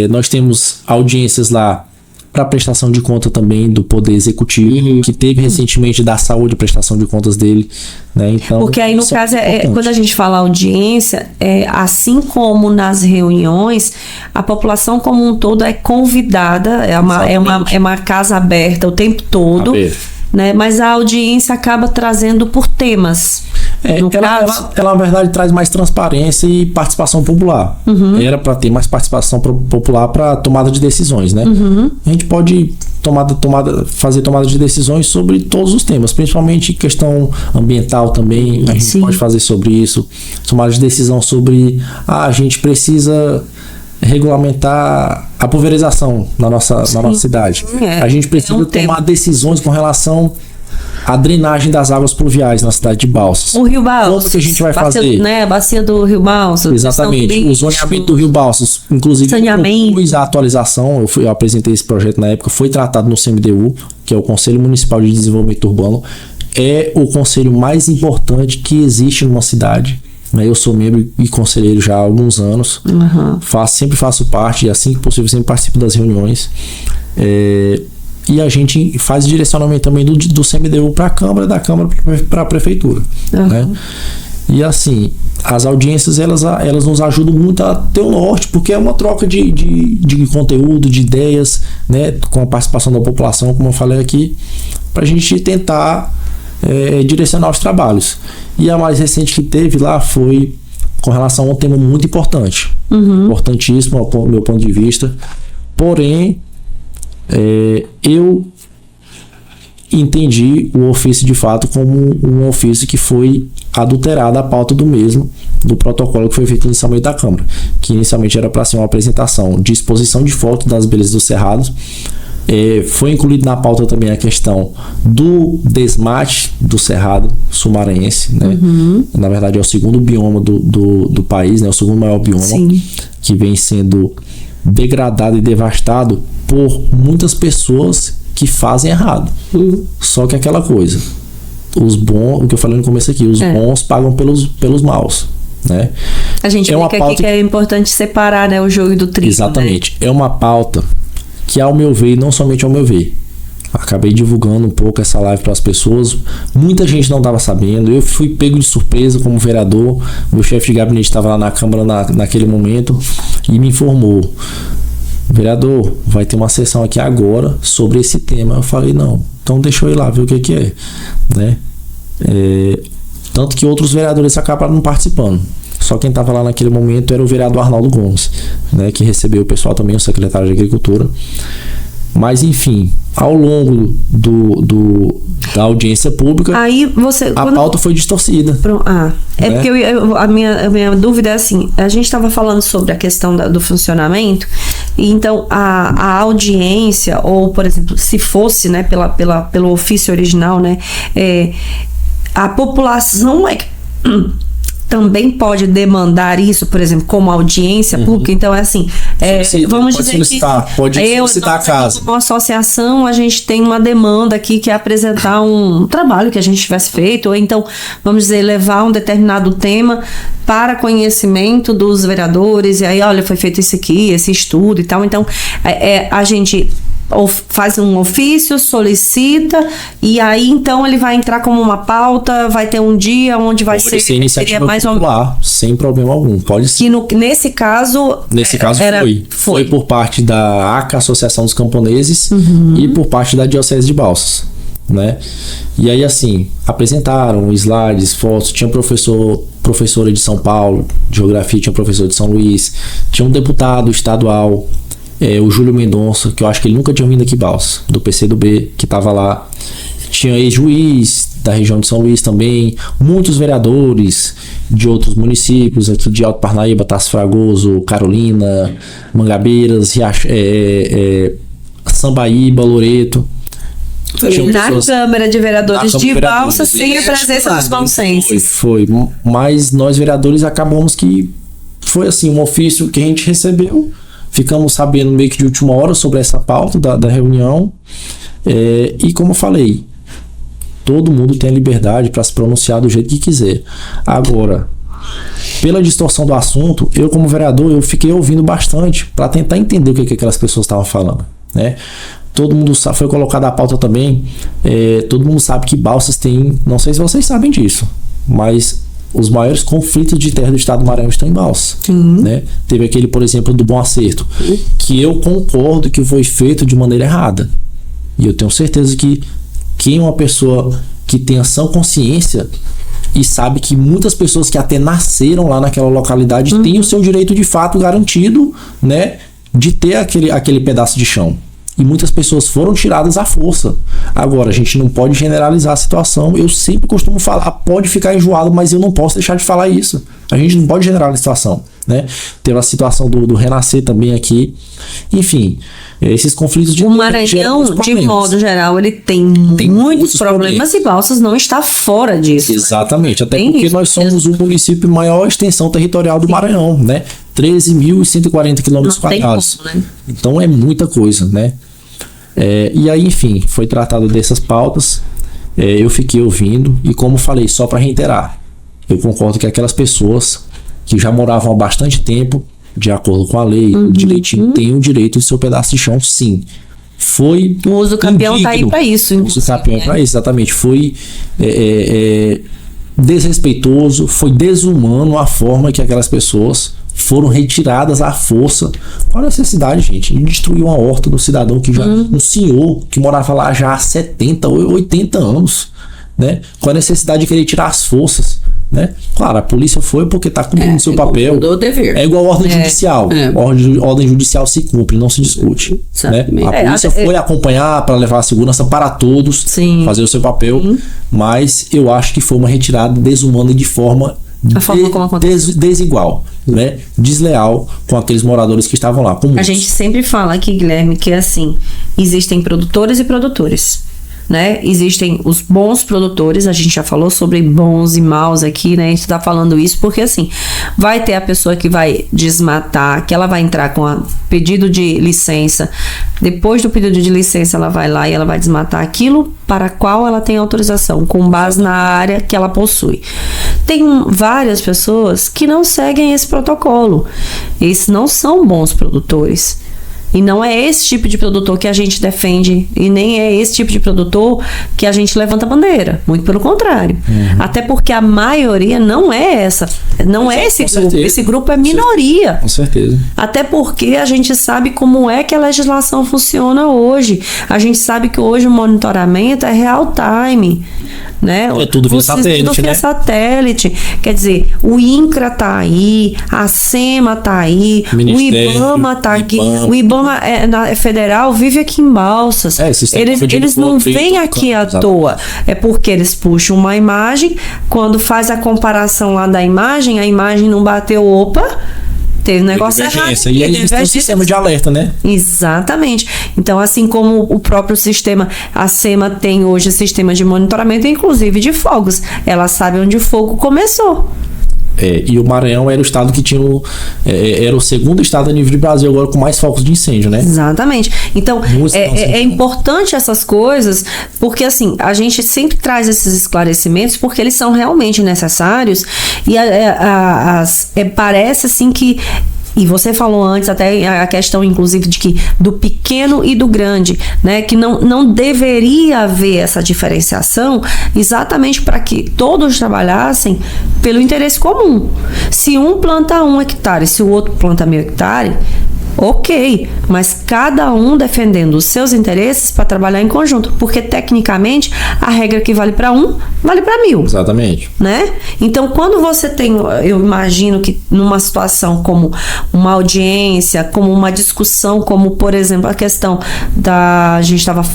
Nós temos audiências lá para prestação de conta também do Poder Executivo, que teve recentemente da saúde, prestação de contas dele, né? Então, porque aí no caso, quando a gente fala audiência, assim como nas reuniões, a população como um todo é convidada, é uma casa aberta o tempo todo, né? Mas a audiência acaba trazendo por temas. Ela, na verdade, traz mais transparência e participação popular. Era para ter mais participação popular para tomada de decisões, né? A gente pode fazer tomada de decisões sobre todos os temas, principalmente questão ambiental também. A gente pode fazer sobre isso. Tomada de decisão sobre a gente precisa regulamentar a pulverização na nossa cidade. A gente precisa tomar decisões com relação a drenagem das águas pluviais na cidade de Balsas. O Rio Balsas. Como que a gente vai fazer? Né, a bacia do Rio Balsas. Exatamente. O zoneamento do Rio Balsas, inclusive, propus a atualização, eu apresentei esse projeto na época, foi tratado no CMDU, que é o Conselho Municipal de Desenvolvimento Urbano. É o conselho mais importante que existe numa cidade. Eu sou membro e conselheiro já há alguns anos. Sempre faço parte, e assim que possível, sempre participo das reuniões. E a gente faz direcionamento também do CMDU para a Câmara, da Câmara para a Prefeitura. Né? E assim, as audiências elas nos ajudam muito a ter o norte, porque é uma troca de conteúdo, de ideias, né? Com a participação da população, como eu falei aqui, para a gente tentar direcionar os trabalhos. E a mais recente que teve lá foi com relação a um tema muito importante, importantíssimo ao meu ponto de vista, porém eu entendi o ofício de fato como um ofício que foi adulterado a pauta do mesmo, do protocolo que foi feito inicialmente da Câmara, que inicialmente era para ser uma apresentação de exposição de foto das belezas do Cerrado. Foi incluído na pauta também a questão do desmate do Cerrado sul-maranhense, né? Na verdade é o segundo bioma do país, né? O segundo maior bioma. Sim. Que vem sendo degradado e devastado por muitas pessoas que fazem errado. Só que aquela coisa, os bons, o que eu falei no começo aqui, os bons pagam pelos maus, né? A gente fica aqui que é importante separar, né, o joio do trigo. Exatamente. Né? É uma pauta que, ao meu ver, e não somente ao meu ver, acabei divulgando um pouco essa live para as pessoas, muita gente não estava sabendo, eu fui pego de surpresa como vereador, meu chefe de gabinete estava lá na Câmara naquele momento e me informou: vereador, vai ter uma sessão aqui agora sobre esse tema. Eu falei: não, então deixa eu ir lá ver o que é, né? Tanto que outros vereadores acabaram não participando. Só quem estava lá naquele momento era o vereador Arnaldo Gomes, né, que recebeu o pessoal também, o secretário de Agricultura. Mas enfim, ao longo da audiência pública, a pauta foi distorcida. Né? Porque a minha dúvida é assim: a gente estava falando sobre a questão do funcionamento, e então a audiência, ou por exemplo, se fosse, né, pelo ofício original, né, a população também pode demandar isso, por exemplo, como audiência pública. Então é assim, vamos dizer pode solicitar a casa. Como associação, a gente tem uma demanda aqui que é apresentar um trabalho que a gente tivesse feito, ou então, vamos dizer, levar um determinado tema para conhecimento dos vereadores, e aí, olha, foi feito isso aqui, esse estudo e tal. Então, a gente faz um ofício, solicita, e aí então ele vai entrar como uma pauta, vai ter um dia onde vai ser iniciativa mais popular, sem problema algum. Pode ser. Que nesse caso foi por parte da ACA, Associação dos Camponeses, e por parte da Diocese de Balsas, né? E aí, assim, apresentaram slides, fotos, tinha professora de São Paulo, de Geografia, tinha professor de São Luís, tinha um deputado estadual, o Júlio Mendonça, que eu acho que ele nunca tinha vindo aqui em Balsas, do PCdoB, que estava lá. Tinha ex-juiz da região de São Luís também, muitos vereadores de outros municípios, aqui de Alto Parnaíba, Tasso Fragoso, Carolina, Mangabeiras, Sambaíba, Loreto. Na Câmara de Vereadores de Balsas, sem a presença dos balsenses. Foi. Mas nós, vereadores, acabamos que foi assim, um ofício que a gente recebeu. Ficamos sabendo meio que de última hora sobre essa pauta da reunião. E como eu falei, todo mundo tem a liberdade para se pronunciar do jeito que quiser. Agora, pela distorção do assunto, eu como vereador, eu fiquei ouvindo bastante para tentar entender o que aquelas pessoas estavam falando, né? Todo mundo sabe, foi colocada a pauta também, todo mundo sabe que Balsas tem, não sei se vocês sabem disso, mas os maiores conflitos de terra do estado do Maranhão estão em Balsas, né? Teve aquele, por exemplo, do Bom Acerto, que eu concordo que foi feito de maneira errada, e eu tenho certeza que quem é uma pessoa que tem ação consciência e sabe que muitas pessoas que até nasceram lá naquela localidade têm o seu direito de fato garantido, né, de ter aquele pedaço de chão. E muitas pessoas foram tiradas à força. Agora, a gente não pode generalizar a situação. Eu sempre costumo falar, pode ficar enjoado, mas eu não posso deixar de falar isso. A gente não pode generalizar a situação, né? Teve a situação do Renascer também aqui. Enfim, esses conflitos de... O Maranhão, de modo geral, ele tem muitos problemas e Balsas não está fora disso. Exatamente, até porque nós somos o município maior extensão territorial do Maranhão, né? 13.140 quilômetros quadrados. Né? Então é muita coisa, né? E aí, enfim, foi tratado dessas pautas, eu fiquei ouvindo e, como falei, só para reiterar, eu concordo que aquelas pessoas que já moravam há bastante tempo, de acordo com a lei, direitinho, têm o direito de seu pedaço de chão, sim. Foi o uso do campeão está aí para isso. O uso do campeão é para isso, exatamente. Foi desrespeitoso, foi desumano a forma que aquelas pessoas foram retiradas à força. Qual a necessidade, gente? De destruir uma horta do cidadão que já... Um senhor que morava lá já há 70 ou 80 anos, né? Qual a necessidade de querer tirar as forças, né? Claro, a polícia foi porque está cumprindo seu papel. É igual a ordem judicial. Ordem judicial se cumpre, não se discute. Né? A polícia foi acompanhar para levar a segurança para todos, fazer o seu papel, mas eu acho que foi uma retirada desumana e de forma desigual, né? Desleal com aqueles moradores que estavam lá. A gente sempre fala aqui, Guilherme, que assim, existem produtores e produtores, né? Existem os bons produtores, a gente já falou sobre bons e maus aqui, né? A gente tá falando isso porque assim, vai ter a pessoa que vai desmatar, que ela vai entrar com a pedido de licença, depois do pedido de licença ela vai lá e ela vai desmatar aquilo para qual ela tem autorização, com base na área que ela possui. Tem várias pessoas que não seguem esse protocolo, esses não são bons produtores. E não é esse tipo de produtor que a gente defende e nem é esse tipo de produtor que a gente levanta a bandeira. Muito pelo contrário. Até porque a maioria não é essa. Não é esse grupo. Certeza. Esse grupo é minoria. Com certeza. Até porque a gente sabe como é que a legislação funciona hoje. A gente sabe que hoje o monitoramento é real time. Né? É tudo via satélite, tudo via né? satélite. Quer dizer, o INCRA tá aí, a SEMA tá aí, o IBAMA tá aqui. O IBAMA é federal, vive aqui em Balsas. Eles não vêm aqui à toa. É porque eles puxam uma imagem, quando faz a comparação lá da imagem, a imagem não bateu, opa, teve um negócio errado. E aí eles têm um sistema de alerta, né? Exatamente. Então, assim como o próprio sistema, a SEMA tem hoje sistema de monitoramento, inclusive de fogos. Ela sabe onde o fogo começou. E o Maranhão era o estado que tinha era o segundo estado a nível de Brasil agora com mais focos de incêndio, né? Exatamente. Então, é importante essas coisas, porque assim, a gente sempre traz esses esclarecimentos porque eles são realmente necessários e parece assim que... E você falou antes até a questão, inclusive, de que do pequeno e do grande, né? Que não deveria haver essa diferenciação exatamente para que todos trabalhassem pelo interesse comum. Se um planta 1 hectare, se o outro planta 1.000 hectares, ok, mas cada um defendendo os seus interesses para trabalhar em conjunto, porque tecnicamente a regra que vale para um, vale para 1.000. Exatamente. Né? Então, quando você tem, eu imagino que numa situação como uma audiência, como uma discussão, como por exemplo a questão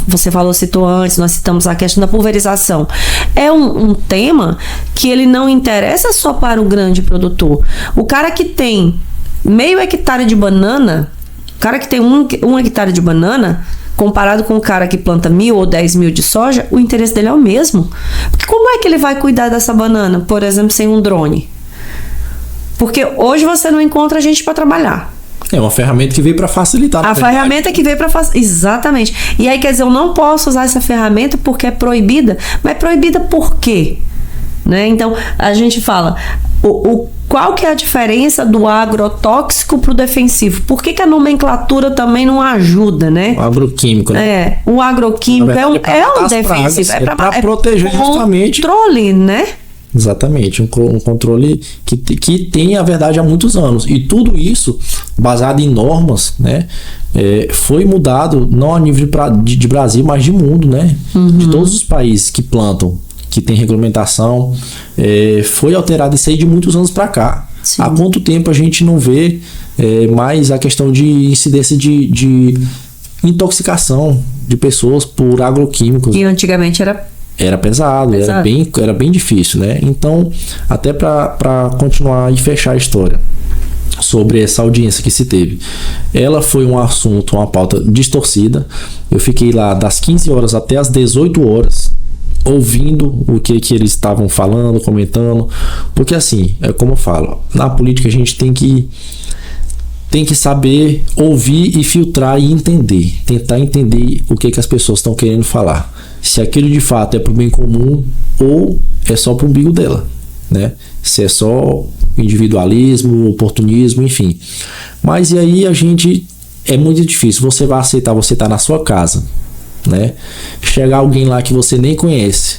você citou antes, nós citamos a questão da pulverização, é um tema que ele não interessa só para o grande produtor. O cara que tem 0,5 hectare de banana, o cara que tem 1 hectare de banana, comparado com o cara que planta 1.000 ou 10.000 de soja, o interesse dele é o mesmo. Porque como é que ele vai cuidar dessa banana, por exemplo, sem um drone? Porque hoje você não encontra gente para trabalhar. É uma ferramenta que veio para facilitar. A ferramenta que veio para facilitar. Exatamente. E aí, quer dizer, eu não posso usar essa ferramenta porque é proibida. Mas é proibida por quê? Né? Então, a gente fala, qual que é a diferença do agrotóxico para o defensivo? Por que a nomenclatura também não ajuda, né? O agroquímico, né? O agroquímico é um defensivo. É para proteger justamente... Controle, né? Exatamente, um controle que tem a verdade há muitos anos. E tudo isso, baseado em normas, né, foi mudado não a nível de Brasil, mas de mundo, né? De todos os países que plantam, que tem regulamentação, foi alterado isso aí de muitos anos para cá. Sim. Há quanto tempo a gente não vê mais a questão de incidência de intoxicação de pessoas por agroquímicos? E antigamente era pesado. Era bem difícil, né? Então, até para continuar e fechar a história sobre essa audiência que se teve, ela foi um assunto, uma pauta distorcida. Eu fiquei lá das 15 horas até as 18 horas ouvindo o que eles estavam falando, comentando, porque assim, é como eu falo, na política a gente tem que saber ouvir e filtrar e entender, tentar entender o que as pessoas estão querendo falar, se aquilo de fato é pro bem comum ou é só pro umbigo dela, né? Se é só individualismo, oportunismo, enfim. Mas e aí é muito difícil, você vai aceitar, você tá na sua casa, né? Chegar alguém lá que você nem conhece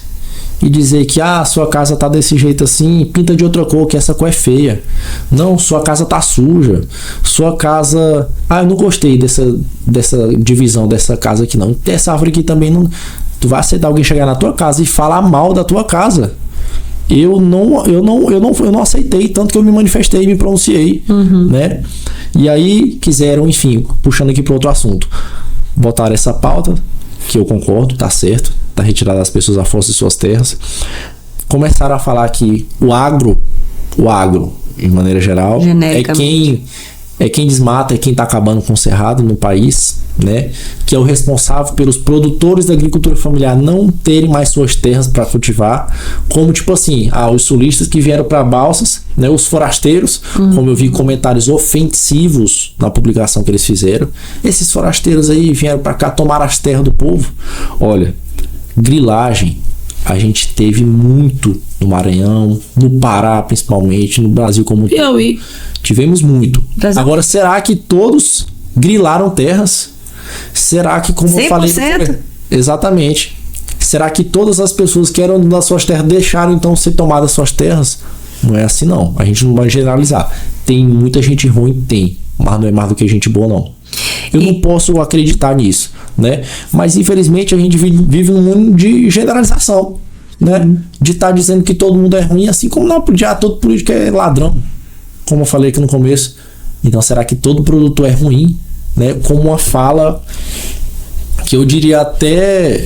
e dizer que sua casa tá desse jeito assim, pinta de outra cor, que essa cor é feia. Não, sua casa tá suja. Sua casa... eu não gostei dessa divisão dessa casa aqui não. Essa árvore aqui também não... Tu vai aceitar alguém chegar na tua casa e falar mal da tua casa? Eu não aceitei, tanto que eu me manifestei e me pronunciei, né? E aí quiseram, enfim, puxando aqui para outro assunto, botaram essa pauta, que eu concordo, tá certo, tá retirada das pessoas a força de suas terras. Começaram a falar que o agro, de maneira geral, é quem desmata, é quem tá acabando com o cerrado no país, né? Que é o responsável pelos produtores da agricultura familiar não terem mais suas terras para cultivar, como tipo assim, os sulistas que vieram para Balsas, né? Os forasteiros, como eu vi comentários ofensivos na publicação que eles fizeram. Esses forasteiros aí vieram para cá tomar as terras do povo. Olha, grilagem a gente teve muito no Maranhão, no Pará principalmente, no Brasil como um todo. Tivemos muito. Brasil. Agora, será que todos grilaram terras? Será que, como 100%? Eu falei... Exatamente. Será que todas as pessoas que eram das suas terras deixaram então ser tomadas suas terras? Não é assim não. A gente não vai generalizar. Tem muita gente ruim? Tem. Mas não é mais do que gente boa não. Eu não posso acreditar nisso, né? Mas infelizmente a gente vive num mundo de generalização, né? De estar dizendo que todo mundo é ruim, assim como não podia, todo político é ladrão, como eu falei aqui no começo. Então será que todo produto é ruim, né? Como uma fala que eu diria até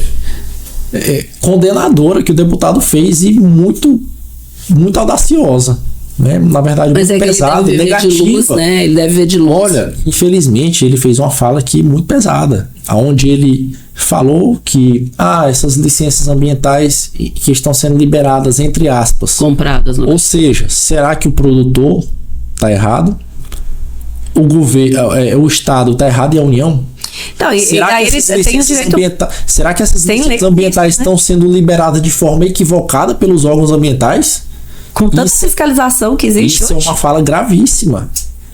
condenadora que o deputado fez e muito audaciosa, né? Na verdade, muito pesada e negativa. De luz, né? Ele deve ver de luz. Olha, infelizmente ele fez uma fala aqui muito pesada, onde ele falou que essas licenças ambientais que estão sendo liberadas, entre aspas, compradas, né? Ou seja, será que o produtor está errado? O governo, o Estado está errado e a União? Não, será que essas licenças ambientais estão sendo liberadas de forma equivocada pelos órgãos ambientais? Com tanta fiscalização que existe hoje. Isso é uma fala gravíssima.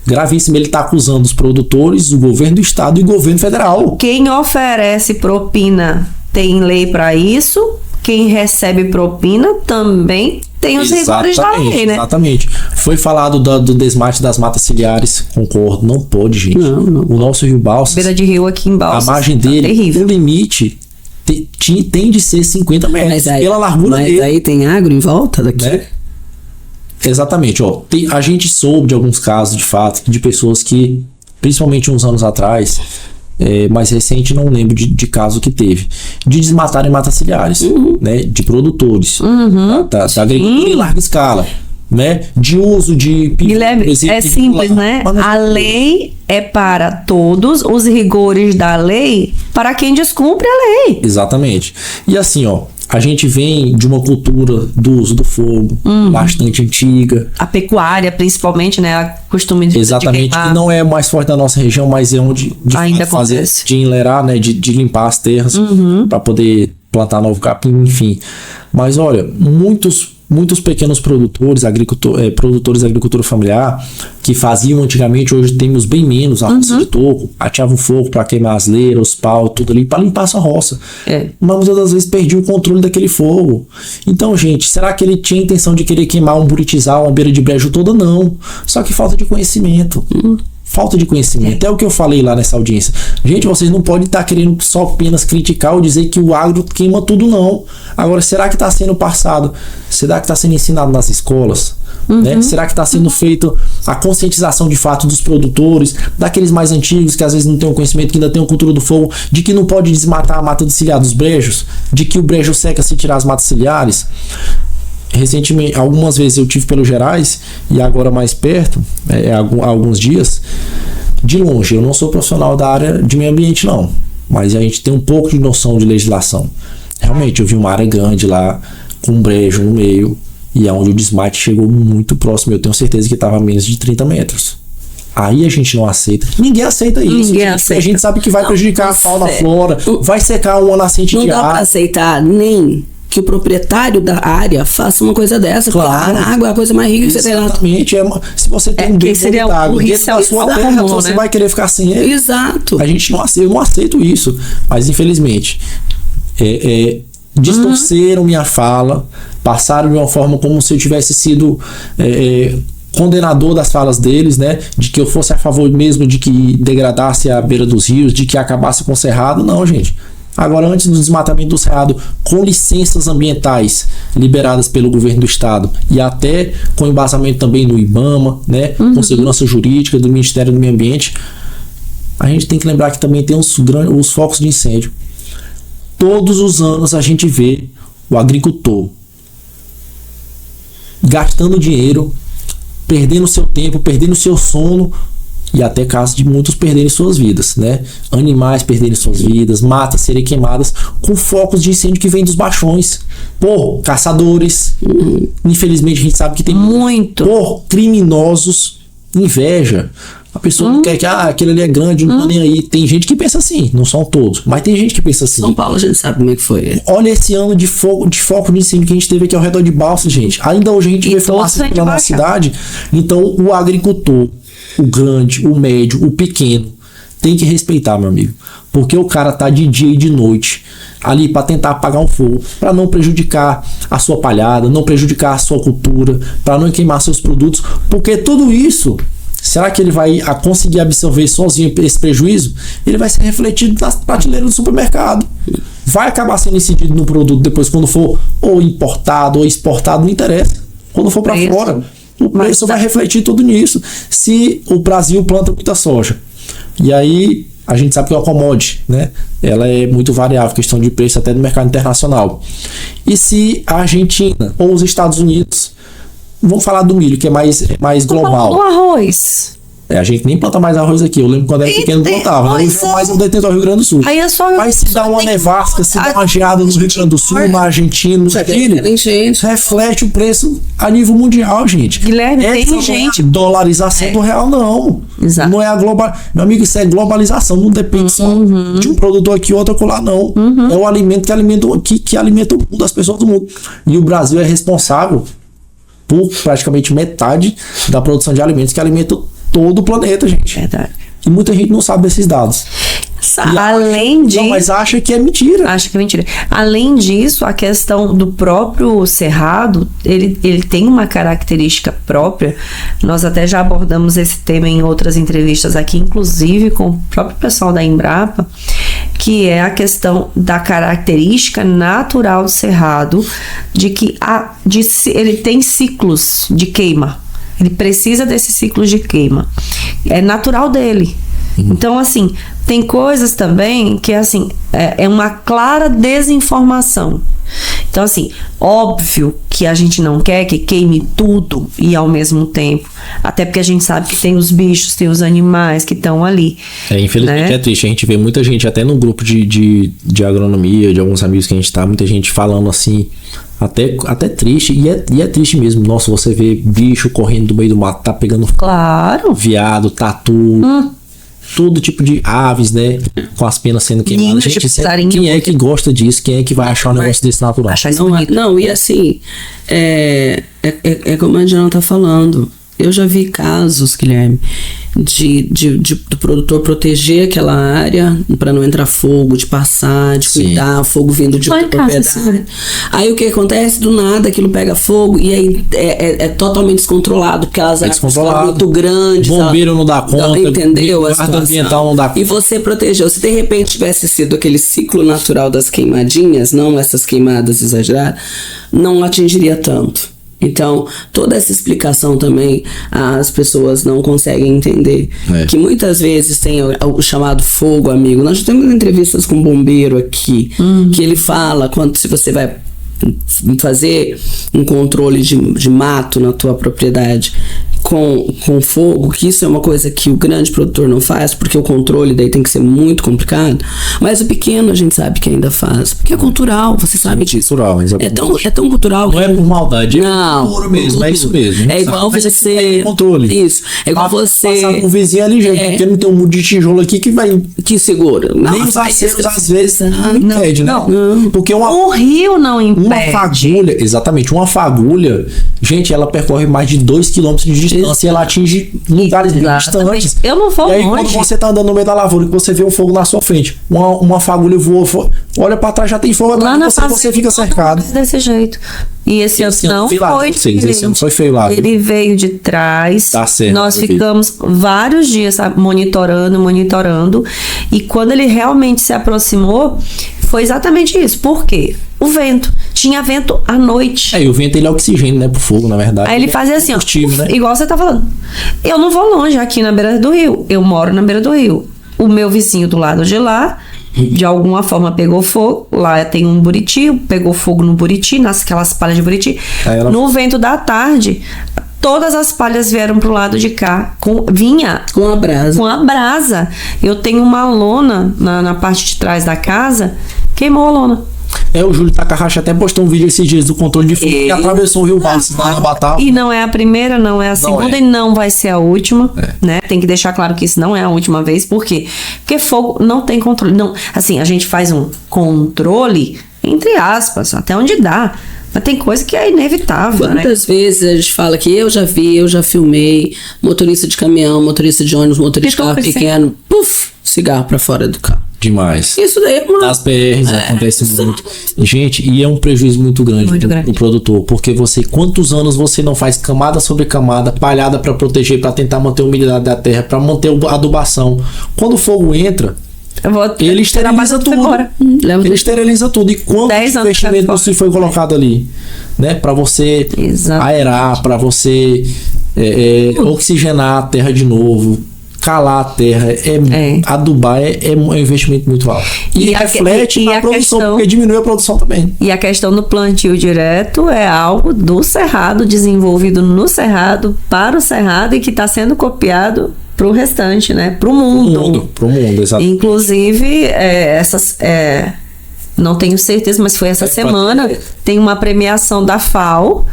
Gravíssima. Ele está acusando os produtores, o governo do estado e o governo federal. Quem oferece propina tem lei para isso. Quem recebe propina também tem os rigores da lei, né? Exatamente. Foi falado do desmate das matas ciliares. Concordo. Não pode, gente. Não. O nosso rio Balsas. Beira de rio aqui em Balsas. A margem dele, o limite tem de ser 50 metros. Pela largura dele. Mas aí tem agro em volta daqui? Né? Exatamente, a gente soube de alguns casos, de fato, de pessoas que, principalmente uns anos atrás, mais recente, não lembro de caso que teve, de desmatarem matas ciliares, né, de produtores da agricultura em larga escala. né, de uso de... Guilherme, é simples, né? A lei é para todos, os rigores da lei para quem descumpre a lei. Exatamente. E assim, ó, a gente vem de uma cultura do uso do fogo bastante antiga. A pecuária, principalmente, né? A costume de Exatamente, queimar. que não é mais forte da nossa região, mas é onde Ainda fazer, acontece. de enlerar, né, de limpar as terras para poder plantar novo capim, enfim. Mas olha, muitos pequenos produtores, produtores de agricultura familiar, que faziam antigamente, hoje temos bem menos a roça de toco, ateavam fogo para queimar as leiras, os pau, tudo ali, para limpar a sua roça. Mas muitas das vezes perdia o controle daquele fogo. Então, gente, será que ele tinha a intenção de querer queimar um buritizal, uma beira de brejo toda? Não. Só que falta de conhecimento. Falta de conhecimento. É o que eu falei lá nessa audiência. Gente, vocês não podem estar querendo só apenas criticar ou dizer que o agro queima tudo, não. Agora, será que está sendo passado? Será que está sendo ensinado nas escolas? Né? Será que está sendo feito a conscientização de fato dos produtores, daqueles mais antigos que às vezes não têm o conhecimento, que ainda tem a cultura do fogo, de que não pode desmatar a mata de ciliar dos brejos, de que o brejo seca se tirar as matas ciliares? Recentemente, algumas vezes eu tive pelos Gerais e agora mais perto, há alguns dias, de longe. Eu não sou profissional da área de meio ambiente, não, mas a gente tem um pouco de noção de legislação. Realmente, eu vi uma área grande lá com um brejo no meio e onde o desmate chegou muito próximo. Eu tenho certeza que estava a menos de 30 metros. Aí a gente não aceita. Ninguém aceita isso. Ninguém aceita. A gente sabe que vai prejudicar a fauna, a flora, vai secar uma nascente de Não dá ar. para aceitar nem que o proprietário da área faça uma coisa dessa. Claro. A água é a coisa mais rica que você tem lá. Exatamente. Se você tem um bem seria de água o dentro risco da sua comum, terra, você né? vai querer ficar sem ele. Exato. A gente não aceita, eu não aceito isso. Mas infelizmente distorceram minha fala, passaram de uma forma como se eu tivesse sido condenador das falas deles, né? De que eu fosse a favor mesmo de que degradasse a beira dos rios, de que acabasse com o cerrado. Não, gente. Agora, antes do desmatamento do cerrado, com licenças ambientais liberadas pelo governo do estado e até com embasamento também no IBAMA, né, com segurança jurídica do Ministério do Meio Ambiente, a gente tem que lembrar que também tem os focos de incêndio. Todos os anos a gente vê o agricultor gastando dinheiro, perdendo seu tempo, perdendo seu sono, e até casos de muitos perderem suas vidas, né? Animais perderem suas vidas, matas serem queimadas com focos de incêndio que vêm dos baixões. Por caçadores. Infelizmente a gente sabe que tem muito. Por criminosos, inveja. A pessoa não quer que aquele ali é grande, não tá nem aí. Tem gente que pensa assim, não são todos, mas tem gente que pensa assim. São Paulo a gente sabe como é que foi. Olha esse ano de foco de incêndio que a gente teve aqui ao redor de Balsas, gente. Ainda hoje a gente vê fumaça pela nossa cidade. Então o agricultor, o grande, o médio, o pequeno, tem que respeitar, meu amigo. Porque o cara tá de dia e de noite ali para tentar apagar um fogo, para não prejudicar a sua palhada, não prejudicar a sua cultura, para não queimar seus produtos. Porque tudo isso, será que ele vai conseguir absorver sozinho esse prejuízo? Ele vai ser refletido nas prateleiras do supermercado. Vai acabar sendo incidido no produto depois, quando for ou importado ou exportado, não interessa. Quando for para fora, o preço vai refletir tudo nisso. Se o Brasil planta muita soja, e aí a gente sabe que é uma commodity, né? Ela é muito variável, questão de preço até no mercado internacional. E se a Argentina ou os Estados Unidos, vamos falar do milho, que é mais global. Do arroz. A gente nem planta mais arroz aqui. Eu lembro quando era pequeno plantava. Hoje é mais um detentor do Rio Grande do Sul. Aí é só mas se dá uma nevasca, se dá uma geada no Rio Grande do Sul, na Argentina, no Chile, reflete o preço a nível mundial, gente. Guilherme, tem gente. Dolarização do real, não. Exato. Não é a global. Meu amigo, isso é globalização. Não depende só de um produtor aqui, outro acolá, não. É o alimento que alimenta o mundo, as pessoas do mundo. E o Brasil é responsável por praticamente metade da produção de alimentos que alimenta todo o planeta, gente. Verdade. E muita gente não sabe desses dados. Além disso, mas acha que é mentira. Acha que é mentira. Além disso, a questão do próprio cerrado, ele tem uma característica própria. Nós até já abordamos esse tema em outras entrevistas aqui, inclusive com o próprio pessoal da Embrapa, que é a questão da característica natural do cerrado, de que ele tem ciclos de queima. Ele precisa desses ciclos de queima. É natural dele. Então, assim, tem coisas também que, assim, é uma clara desinformação. Então, assim, óbvio que a gente não quer que queime tudo e ao mesmo tempo. Até porque a gente sabe que tem os bichos, tem os animais que estão ali. Infelizmente, né? É triste. A gente vê muita gente, até no grupo de agronomia, de alguns amigos que a gente tá, muita gente falando assim, até triste. E é triste mesmo. Nossa, você vê bicho correndo do meio do mato, tá pegando claro, veado, tatu. Todo tipo de aves, né? Com as penas sendo queimadas. Gente, quem é que gosta disso? Quem é que vai achar um negócio desse natural? Não, e assim, é como a Diana tá falando. Eu já vi casos, Guilherme, do produtor proteger aquela área para não entrar fogo, de passar, de cuidar, fogo vindo de outra propriedade. Aí o que acontece? Do nada aquilo pega fogo e aí é totalmente descontrolado, porque elas são muito grandes. Bombeiro não dá conta, entendeu? Guarda ambiental não dá conta. E você protegeu. Se de repente tivesse sido aquele ciclo natural das queimadinhas, não essas queimadas exageradas, não atingiria tanto. Então, toda essa explicação também as pessoas não conseguem entender. Que muitas vezes tem o chamado fogo amigo. Nós já temos entrevistas com um bombeiro aqui, que ele fala se você vai fazer um controle de mato na tua propriedade com fogo, que isso é uma coisa que o grande produtor não faz, porque o controle daí tem que ser muito complicado, mas o pequeno a gente sabe que ainda faz, porque é cultural, você sabe disso. Cultural, é tão cultural. Não é por maldade, não, puro mesmo, é isso mesmo. É igual você... controle. Isso, é igual você... Passar com o vizinho ali, gente, porque não tem um muro de tijolo aqui que vai... Que segura. Nem os aceiros, às vezes, não impede, né? Não. Porque o rio não impede. Uma fagulha, exatamente, uma fagulha, gente, ela percorre mais de 2 km de distância e ela atinge lugares distantes. Eu não vou longe. E aí, longe. quando você tá andando no meio da lavoura e você vê um fogo na sua frente, uma fagulha voa, olha pra trás, já tem fogo atrás de você fica cercado. Desse jeito. E esse ano não foi. Esse ano foi feio lá. Ele veio de trás. Tá certo. Nós ficamos vários dias, sabe, monitorando. E quando ele realmente se aproximou, foi exatamente isso. Por quê? O vento. Tinha vento à noite. E o vento ele é oxigênio, né, pro fogo, na verdade. Aí ele fazia assim, né? Igual você tá falando. Eu não vou longe aqui na beira do rio. Eu moro na beira do rio. O meu vizinho do lado de lá, de alguma forma pegou fogo. Lá tem um buriti, pegou fogo no buriti, naquelas palhas de buriti. No vento da tarde, todas as palhas vieram pro lado de cá. Vinha com a brasa. Com a brasa. Eu tenho uma lona na parte de trás da casa, queimou a lona. O Júlio Takahashi até postou um vídeo esses dias do controle de fogo que atravessou o Rio Vasco lá na Batalha. E não é a primeira, não é a segunda e não vai ser a última, né? Tem que deixar claro que isso não é a última vez. Por quê? Porque fogo não tem controle. Não, assim, a gente faz um controle, entre aspas, até onde dá. Mas tem coisa que é inevitável. Quantas vezes a gente fala que eu já vi, eu já filmei, motorista de caminhão, motorista de ônibus, motorista de carro pequeno, cigarro pra fora do carro. Demais. Isso daí é uma... Nas PRs acontece muito. Gente, e é um prejuízo muito grande pro produtor, porque quantos anos você não faz camada sobre camada, palhada para proteger, para tentar manter a umidade da terra, para manter a adubação. Quando o fogo entra, ele esteriliza tudo. Ele esteriliza tudo. E quanto investimento você foi colocado ali, né? Para você aerar, para você oxigenar a terra de novo, calar a terra, adubar é um investimento muito alto. E reflete na produção, porque diminui a produção também. E a questão do plantio direto é algo do Cerrado, desenvolvido no Cerrado, para o Cerrado e que está sendo copiado para o restante, né? Para o mundo. Pro mundo, exato. Inclusive, não tenho certeza, mas foi essa semana, tem uma premiação da FAO,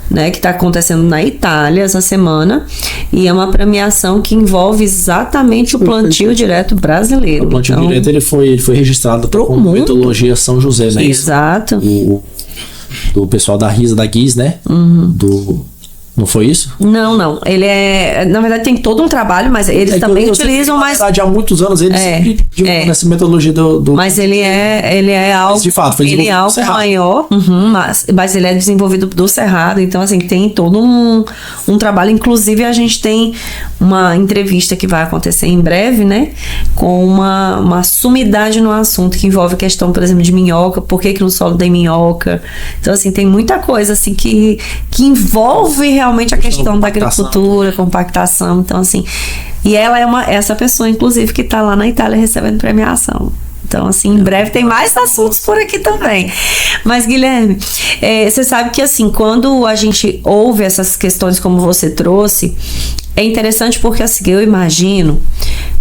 né, que está acontecendo na Itália essa semana, e é uma premiação que envolve exatamente o plantio direto brasileiro. O plantio direto ele foi registrado com Metodologia São José, né? Exato. Do pessoal da RISA, da GIS, né? Não foi isso? Não. Ele na verdade tem todo um trabalho, mas eles também utilizam mais. Na verdade, há muitos anos eles nessa metodologia do. Mas ele é algo. Mas de fato, foi ele é algo maior, mas ele é desenvolvido do Cerrado, então assim, tem todo um trabalho. Inclusive, a gente tem uma entrevista que vai acontecer em breve, né? Com uma sumidade no assunto que envolve questão, por exemplo, de minhoca, por que no solo tem minhoca. Então, assim, tem muita coisa assim que envolve realmente a questão da agricultura, compactação. Então, assim, e ela é essa pessoa, inclusive, que está lá na Itália recebendo premiação. Então, assim, em breve tem mais assuntos por aqui também. Mas, Guilherme, você sabe que, assim, quando a gente ouve essas questões como você trouxe, é interessante porque, assim, eu imagino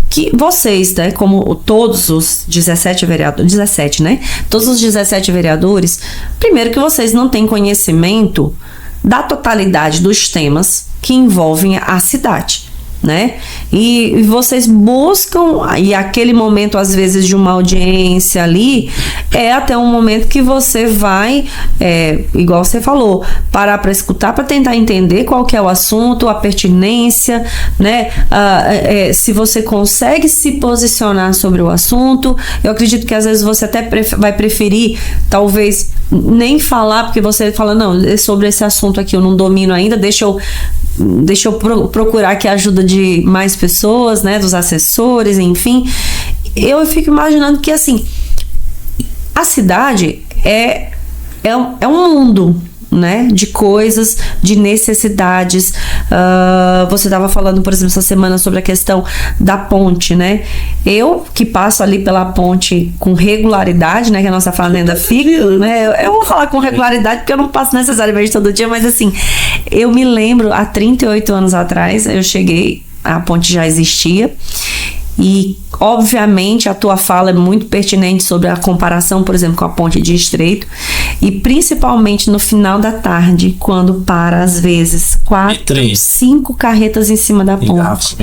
que vocês, né, como todos os 17 vereadores, 17, né? Todos os 17 vereadores, primeiro que vocês não têm conhecimento da totalidade dos temas que envolvem a cidade, né? E vocês buscam, e aquele momento às vezes de uma audiência ali, é até um momento que você vai, igual você falou, parar para escutar, para tentar entender qual que é o assunto, a pertinência, né? Se você consegue se posicionar sobre o assunto. Eu acredito que às vezes você até vai preferir talvez nem falar, porque você fala, não, sobre esse assunto aqui eu não domino ainda, deixa eu procurar aqui a ajuda de mais pessoas, né, dos assessores, enfim. Eu fico imaginando que, assim, a cidade é um mundo, né, de coisas, de necessidades. Você estava falando, por exemplo, essa semana sobre a questão da ponte, né? Eu, que passo ali pela ponte com regularidade, né, que a nossa fazenda fica, né? Eu vou falar com regularidade porque eu não passo necessariamente todo dia, mas assim, eu me lembro, há 38 anos atrás, eu cheguei, a ponte já existia. E, obviamente, a tua fala é muito pertinente sobre a comparação, por exemplo, com a ponte de Estreito. E, principalmente, no final da tarde, quando para, às vezes, 4, 5 carretas em cima da ponte.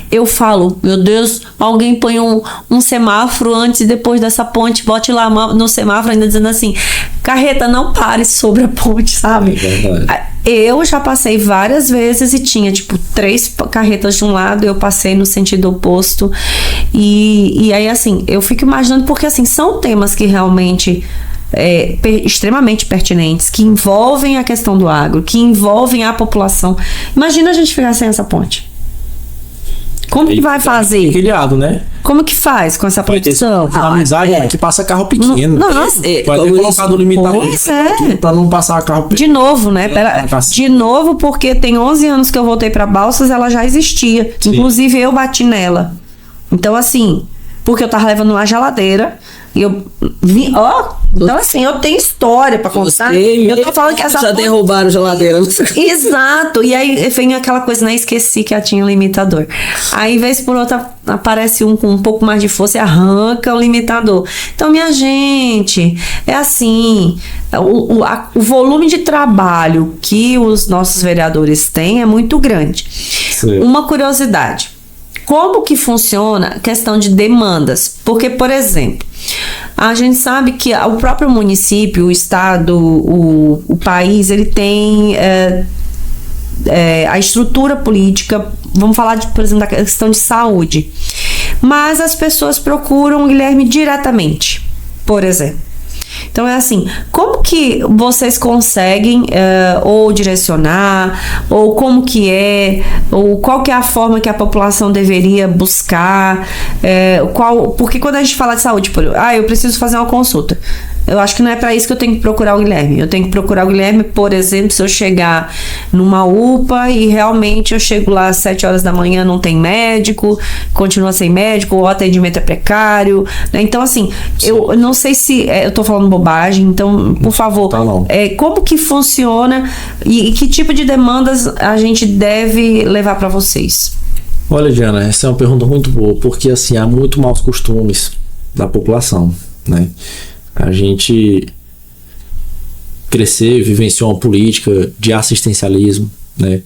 Eu falo, meu Deus, alguém põe um semáforo antes e depois dessa ponte, bote lá no semáforo ainda dizendo assim, carreta, não pare sobre a ponte, sabe? É verdade. Eu já passei várias vezes e tinha, tipo, 3 carretas de um lado, eu passei no sentido oposto. E aí, assim, eu fico imaginando, porque, assim, são temas que realmente extremamente pertinentes, que envolvem a questão do agro, que envolvem a população. Imagina a gente ficar sem essa ponte. Como que vai fazer? Equilibrado, né? Como que faz com essa produção? A amizade é que passa carro pequeno. Nossa, vai ter colocado o limitador para não passar carro pequeno. De novo, né? De novo, porque tem 11 anos que eu voltei para Balsas, ela já existia. Sim. Inclusive, eu bati nela. Então, assim, porque eu tava levando uma geladeira e eu vim, então assim, eu tenho história pra contar. Eu tô falando que essa já derrubaram a geladeira. Exato. E aí vem aquela coisa, né? Esqueci que ela tinha um limitador. Aí, vez por outra, aparece um com um pouco mais de força e arranca o limitador. Então, minha gente, é assim, o volume de trabalho que os nossos vereadores têm é muito grande. Sim. Uma curiosidade. Como que funciona a questão de demandas? Porque, por exemplo, a gente sabe que o próprio município, o estado, o país, ele tem a estrutura política, vamos falar, por exemplo, da questão de saúde. Mas as pessoas procuram o Guilherme diretamente, por exemplo. Então é assim, como que vocês conseguem ou direcionar, ou como que ou qual que é a forma que a população deveria buscar, porque quando a gente fala de saúde, eu preciso fazer uma consulta. Eu acho que não é para isso que eu tenho que procurar o Guilherme. Eu tenho que procurar o Guilherme, por exemplo, se eu chegar numa UPA e realmente eu chego lá às 7 horas da manhã, não tem médico, continua sem médico, o atendimento é precário, né? Então, assim, eu não sei se eu tô falando bobagem, então, por favor, como que funciona e que tipo de demandas a gente deve levar para vocês? Olha, Diana, essa é uma pergunta muito boa, porque, assim, há muito maus costumes da população, né? A gente cresceu, vivenciou uma política de assistencialismo, né?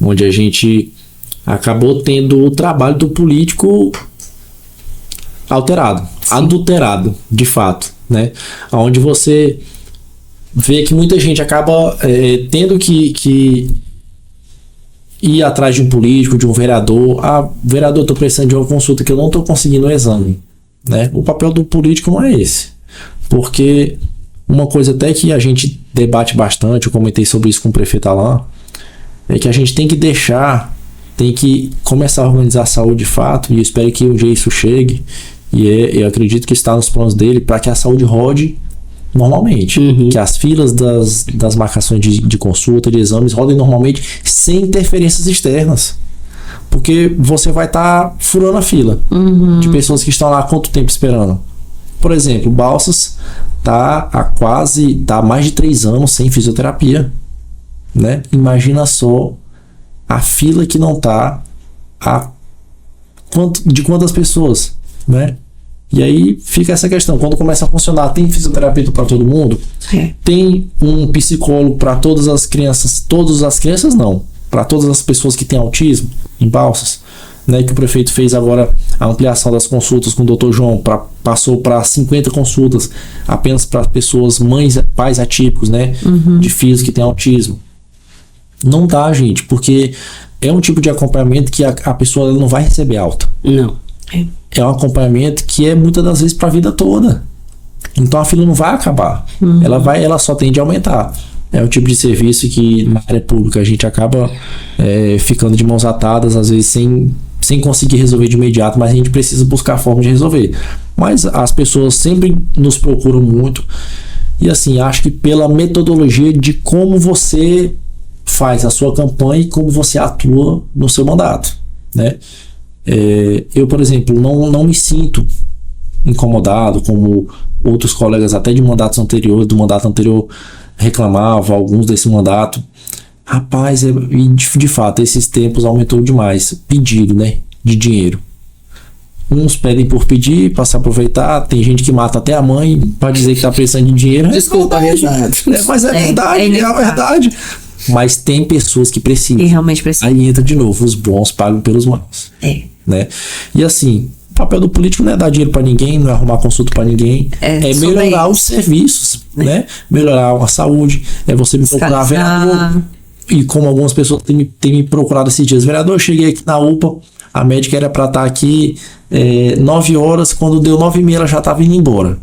Onde a gente acabou tendo o trabalho do político alterado, sim, adulterado, de fato, né? Onde você vê que muita gente acaba tendo que ir atrás de um político, de um vereador. Vereador, eu tô precisando de uma consulta que eu não tô conseguindo o exame, né? O papel do político não é esse. Porque uma coisa até que a gente debate bastante, eu comentei sobre isso com o prefeito Alain, é que a gente tem que começar a organizar a saúde de fato, e eu espero que um dia isso chegue, e eu acredito que está nos planos dele, para que a saúde rode normalmente, que as filas das marcações de consulta, de exames, rodem normalmente, sem interferências externas. Porque você vai estar furando a fila de pessoas que estão lá há quanto tempo esperando? Por exemplo, Balsas tá há mais de 3 anos sem fisioterapia, né? Imagina só a fila que não tá de quantas pessoas, né? E aí fica essa questão, quando começa a funcionar, tem fisioterapeuta para todo mundo? Tem um psicólogo para todas as crianças não, para todas as pessoas que têm autismo em Balsas, né? Que o prefeito fez agora a ampliação das consultas com o Dr. João, passou para 50 consultas apenas para pessoas, pais atípicos, né? De filhos que têm autismo. Não dá, gente, porque é um tipo de acompanhamento que a pessoa não vai receber alta. Não. É um acompanhamento que é muitas das vezes para a vida toda. Então a fila não vai acabar. Ela só tende a aumentar. É o tipo de serviço que na área pública a gente acaba ficando de mãos atadas, às vezes sem conseguir resolver de imediato, mas a gente precisa buscar forma de resolver. Mas as pessoas sempre nos procuram muito. E assim, acho que pela metodologia de como você faz a sua campanha e como você atua no seu mandato, né? Eu, por exemplo, não me sinto incomodado como outros colegas até do mandato anterior reclamavam, alguns desse mandato. Rapaz, de fato, esses tempos aumentou demais pedido, né, de dinheiro. Uns pedem por pedir, para se aproveitar. Tem gente que mata até a mãe para dizer que tá precisando de dinheiro. Desculpa, é verdade. Mas é verdade, é a verdade. Mas tem pessoas que precisam. E realmente precisam. Aí entra de novo, os bons pagam pelos maus. Né? E assim, o papel do político não é dar dinheiro para ninguém, não é arrumar consulta para ninguém. É melhorar os serviços, né? Melhorar a saúde. É você me procurar, vereador. E como algumas pessoas têm me procurado esses dias. Vereador, eu cheguei aqui na UPA, a médica era para estar aqui 9 horas, quando deu 9h30 ela já estava indo embora.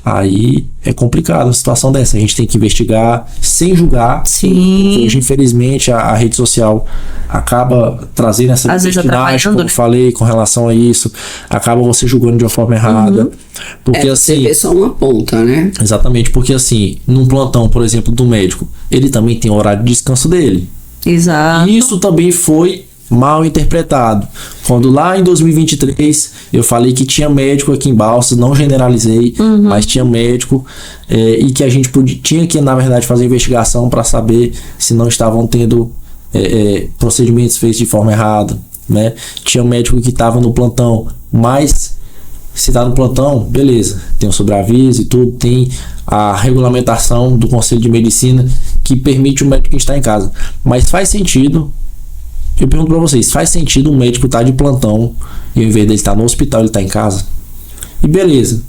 Aí é complicado uma situação dessa. A gente tem que investigar sem julgar. Sim. Hoje, infelizmente, a rede social acaba trazendo essa identidade, como eu falei, com relação a isso. Acaba você julgando de uma forma errada. Porque assim. Você vê só uma ponta, né? Exatamente, porque assim, num plantão, por exemplo, do médico, ele também tem o horário de descanso dele. Exato. E isso também foi mal interpretado. Quando lá em 2023 eu falei que tinha médico aqui em Balsas, não generalizei, mas tinha médico e que a gente tinha que, na verdade, fazer investigação para saber se não estavam tendo procedimentos feitos de forma errada, né? Tinha médico que estava no plantão, mas se está no plantão, beleza, tem o sobreaviso e tudo, tem a regulamentação do Conselho de Medicina que permite o médico estar em casa, mas faz sentido. Eu pergunto pra vocês, faz sentido um médico estar de plantão e ao invés dele estar no hospital, ele está em casa? E beleza,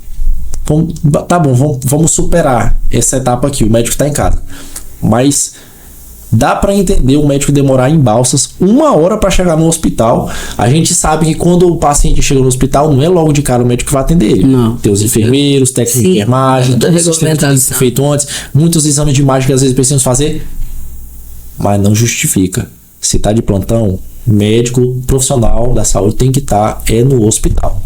tá bom, vamos superar essa etapa aqui, o médico está em casa. Mas dá para entender o médico demorar em Balsas 1 hora para chegar no hospital. A gente sabe que quando o paciente chega no hospital, não é logo de cara o médico que vai atender ele. Não. Tem os enfermeiros, técnicos de enfermagem, feito antes, muitos exames de imagem que às vezes precisamos fazer, mas não justifica. Se tá de plantão, médico profissional da saúde tem que estar no hospital.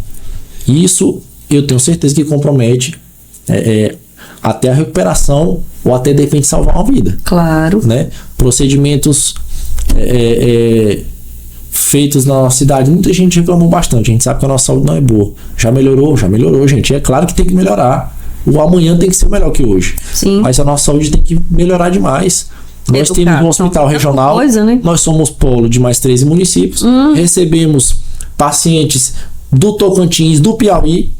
Isso eu tenho certeza que compromete até a recuperação ou até de repente salvar uma vida. Claro. Né? Procedimentos feitos na nossa cidade, muita gente reclamou bastante. A gente sabe que a nossa saúde não é boa. Já melhorou, gente. É claro que tem que melhorar. O amanhã tem que ser melhor que hoje. Sim. Mas a nossa saúde tem que melhorar demais. Nós temos um hospital regional, né? Nós somos polo de mais 13 municípios, recebemos pacientes do Tocantins, do Piauí,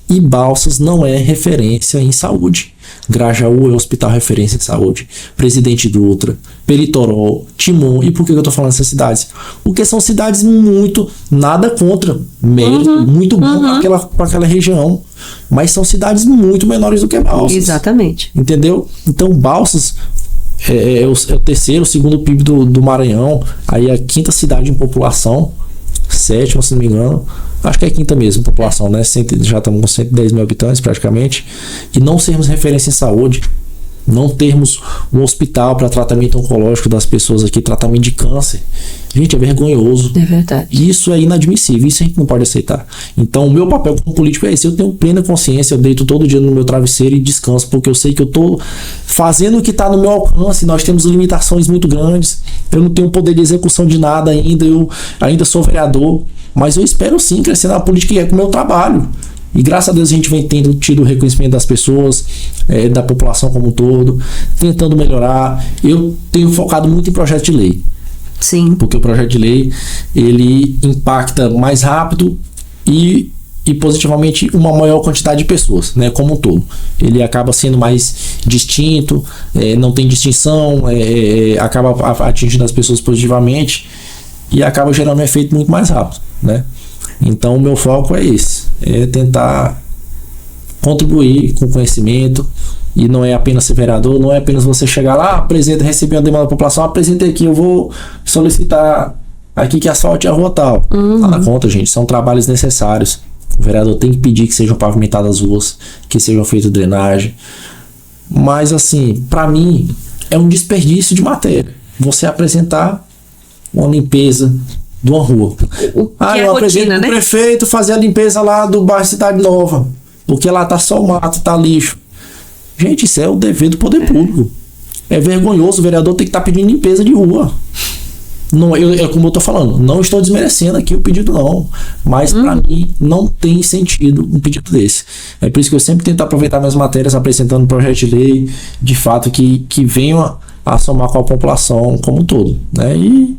e Balsas não é referência em saúde. Grajaú é hospital referência em saúde. Presidente Dutra, Peritoró, Timon. E por que eu tô falando dessas cidades? Porque são cidades nada contra, mérito, muito bom para aquela região, mas são cidades muito menores do que Balsas. Exatamente. Entendeu? Então Balsas é o terceiro, o segundo PIB do Maranhão, aí a 5ª cidade em população, 7ª, se não me engano, acho que é a 5ª mesmo população, né? Já estamos com 110 mil habitantes praticamente, e não sermos referência em saúde, não termos um hospital para tratamento oncológico das pessoas aqui, tratamento de câncer, gente, é vergonhoso. É verdade. Isso é inadmissível, isso a gente não pode aceitar. Então o meu papel como político é esse, eu tenho plena consciência, eu deito todo dia no meu travesseiro e descanso, porque eu sei que eu estou fazendo o que está no meu alcance. Nós temos limitações muito grandes, eu não tenho poder de execução de nada ainda, eu ainda sou vereador, mas eu espero sim crescer na política, que é com o meu trabalho. E graças a Deus a gente vem tido o reconhecimento das pessoas, da população como um todo, tentando melhorar. Eu tenho focado muito em projeto de lei. Sim. Porque o projeto de lei, ele impacta mais rápido e positivamente uma maior quantidade de pessoas, né, como um todo. Ele acaba sendo mais distinto, não tem distinção, acaba atingindo as pessoas positivamente e acaba gerando um efeito muito mais rápido, né? Então o meu foco é esse, tentar contribuir com conhecimento, e não é apenas ser vereador, não é apenas você chegar lá, apresenta, receber uma demanda da população, apresenta aqui, eu vou solicitar aqui que asfalte a rua tal. Tá na conta, gente, são trabalhos necessários. O vereador tem que pedir que sejam pavimentadas as ruas, que sejam feitas drenagem. Mas assim, para mim, é um desperdício de matéria você apresentar uma limpeza de uma rua. Eu apresento pro prefeito fazer a limpeza lá do bairro Cidade Nova, porque lá tá só mato, tá lixo. Gente, isso é o dever do poder público. É vergonhoso o vereador ter que estar pedindo limpeza de rua. Não, como eu tô falando, não estou desmerecendo aqui o pedido não, mas para mim não tem sentido um pedido desse. É por isso que eu sempre tento aproveitar minhas matérias apresentando um projeto de lei, de fato, que venham a somar com a população como um todo, né? E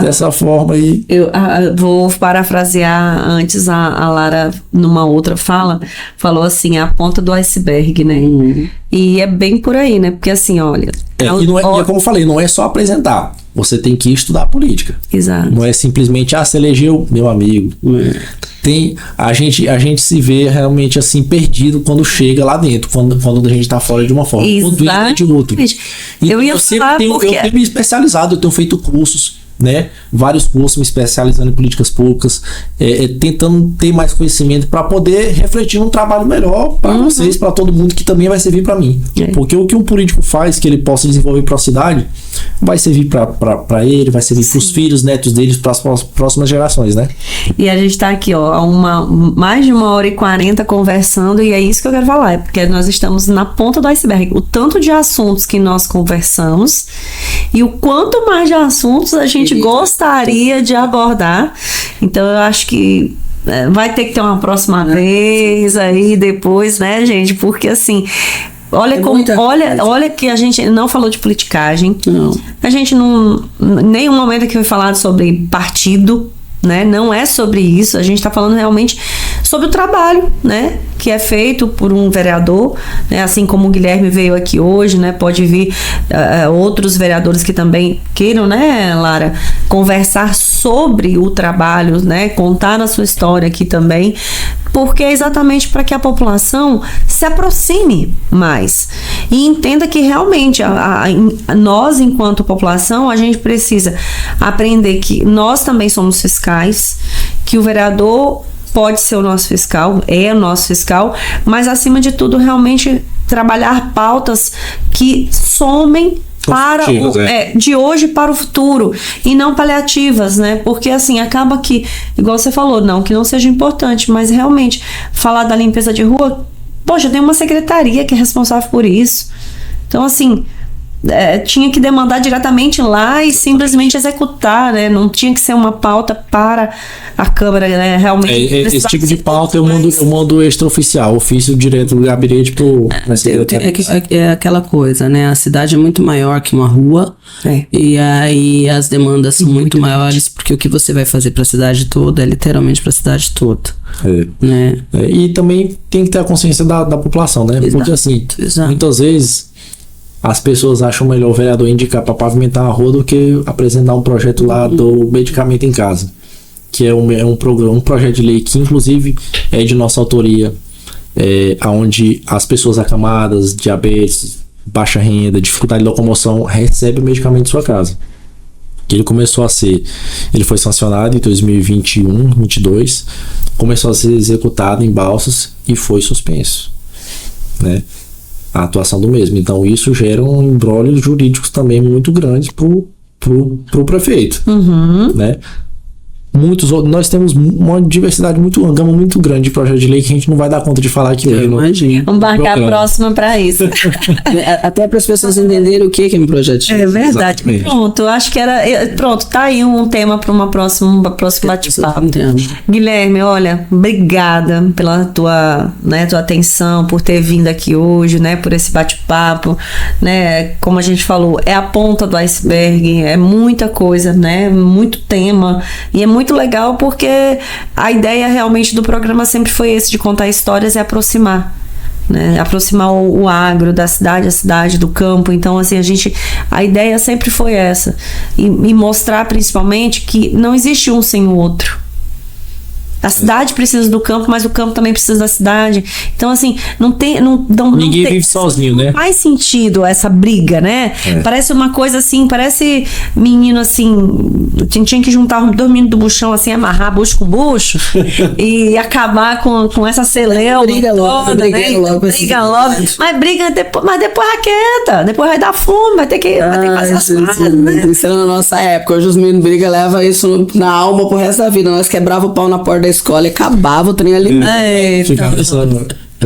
dessa forma aí... Eu vou parafrasear antes a Lara, numa outra fala, falou assim, a ponta do iceberg, né? E é bem por aí, né? Porque assim, olha... e como eu falei, não é só apresentar. Você tem que estudar política. Exato. Não é simplesmente, você elegeu meu amigo. A gente se vê realmente assim, perdido quando chega lá dentro, quando a gente tá fora de uma forma. Exatamente. Eu tenho me especializado, eu tenho feito cursos, né? Vários cursos me especializando em políticas públicas, tentando ter mais conhecimento para poder refletir um trabalho melhor para vocês, para todo mundo, que também vai servir para mim. Porque o que um político faz, que ele possa desenvolver para a cidade, vai servir para ele, vai servir para os filhos, netos deles, para as próximas gerações, né? E a gente tá aqui, ó, mais de 1h40 conversando, e é isso que eu quero falar, porque nós estamos na ponta do iceberg. O tanto de assuntos que nós conversamos e o quanto mais de assuntos a gente gostaria de abordar. Então eu acho que vai ter que ter uma próxima vez aí depois, né, gente? Porque assim, olha que a gente não falou de politicagem. Não. A gente não, nenhum momento aqui foi falado sobre partido, né? Não é sobre isso. A gente está falando realmente sobre o trabalho, né, que é feito por um vereador, né, assim como o Guilherme veio aqui hoje, né, pode vir outros vereadores que também queiram, né, Lara, conversar sobre o trabalho, né, contar a sua história aqui também, porque é exatamente para que a população se aproxime mais e entenda que realmente nós, enquanto população, a gente precisa aprender que nós também somos fiscais, que o vereador pode ser o nosso fiscal, é o nosso fiscal, mas acima de tudo realmente trabalhar pautas que somem para de hoje para o futuro e não paliativas, né? Porque assim, acaba que, igual você falou, não que não seja importante, mas realmente falar da limpeza de rua, poxa, tem uma secretaria que é responsável por isso. Então assim, tinha que demandar diretamente lá e simplesmente executar, né? Não tinha que ser uma pauta para a Câmara, né? Realmente. Esse tipo de pauta eu mando extraoficial, ofício direto do gabinete pro... É aquela coisa, né? A cidade é muito maior que uma rua, e aí as demandas são muito maiores, porque o que você vai fazer para a cidade toda é literalmente para a cidade toda. Né? E também tem que ter a consciência da população, né? Porque assim, muitas vezes as pessoas acham melhor o vereador indicar para pavimentar a rua do que apresentar um projeto lá do medicamento em casa, que é um projeto de lei que inclusive é de nossa autoria, onde as pessoas acamadas, diabetes, baixa renda, dificuldade de locomoção, recebem o medicamento em sua casa. Ele foi sancionado em 2021, 2022, começou a ser executado em Balsas e foi suspenso, né? A atuação do mesmo. Então isso gera um imbróglio jurídicos também muito grandes pro prefeito, né? nós temos uma diversidade uma gama muito grande de projetos de lei que a gente não vai dar conta de falar aqui hoje. Imagina. Vamos marcar a próxima para isso. Até para as pessoas entenderem o que é um projeto de lei. É verdade. Exatamente. Pronto, acho que pronto, tá aí um tema para uma próxima bate-papo. Guilherme, olha, obrigada pela tua atenção, por ter vindo aqui hoje, né, por esse bate-papo, né, como a gente falou, é a ponta do iceberg, é muita coisa, né, muito tema, e é muito legal porque a ideia realmente do programa sempre foi esse, de contar histórias e aproximar. Né, aproximar o agro da cidade, a cidade do campo. Então, assim, a ideia sempre foi essa, e mostrar principalmente que não existe um sem o outro. A cidade precisa do campo, mas o campo também precisa da cidade. Então, assim, ninguém vive sozinho, né? Não faz sentido essa briga, né? Parece uma coisa assim, parece menino assim, tinha que juntar dormindo do buchão, assim, amarrar bucho com bucho e acabar com essa celeuma. Briga logo, briga logo. Mas briga depois, raqueta, depois vai dar fome, vai ter que fazer as coisas, né? Isso era na nossa época. Hoje os meninos brigam, levam isso na alma pro resto da vida. Nós quebrava o pau na porta da escola e acabava o trem ali.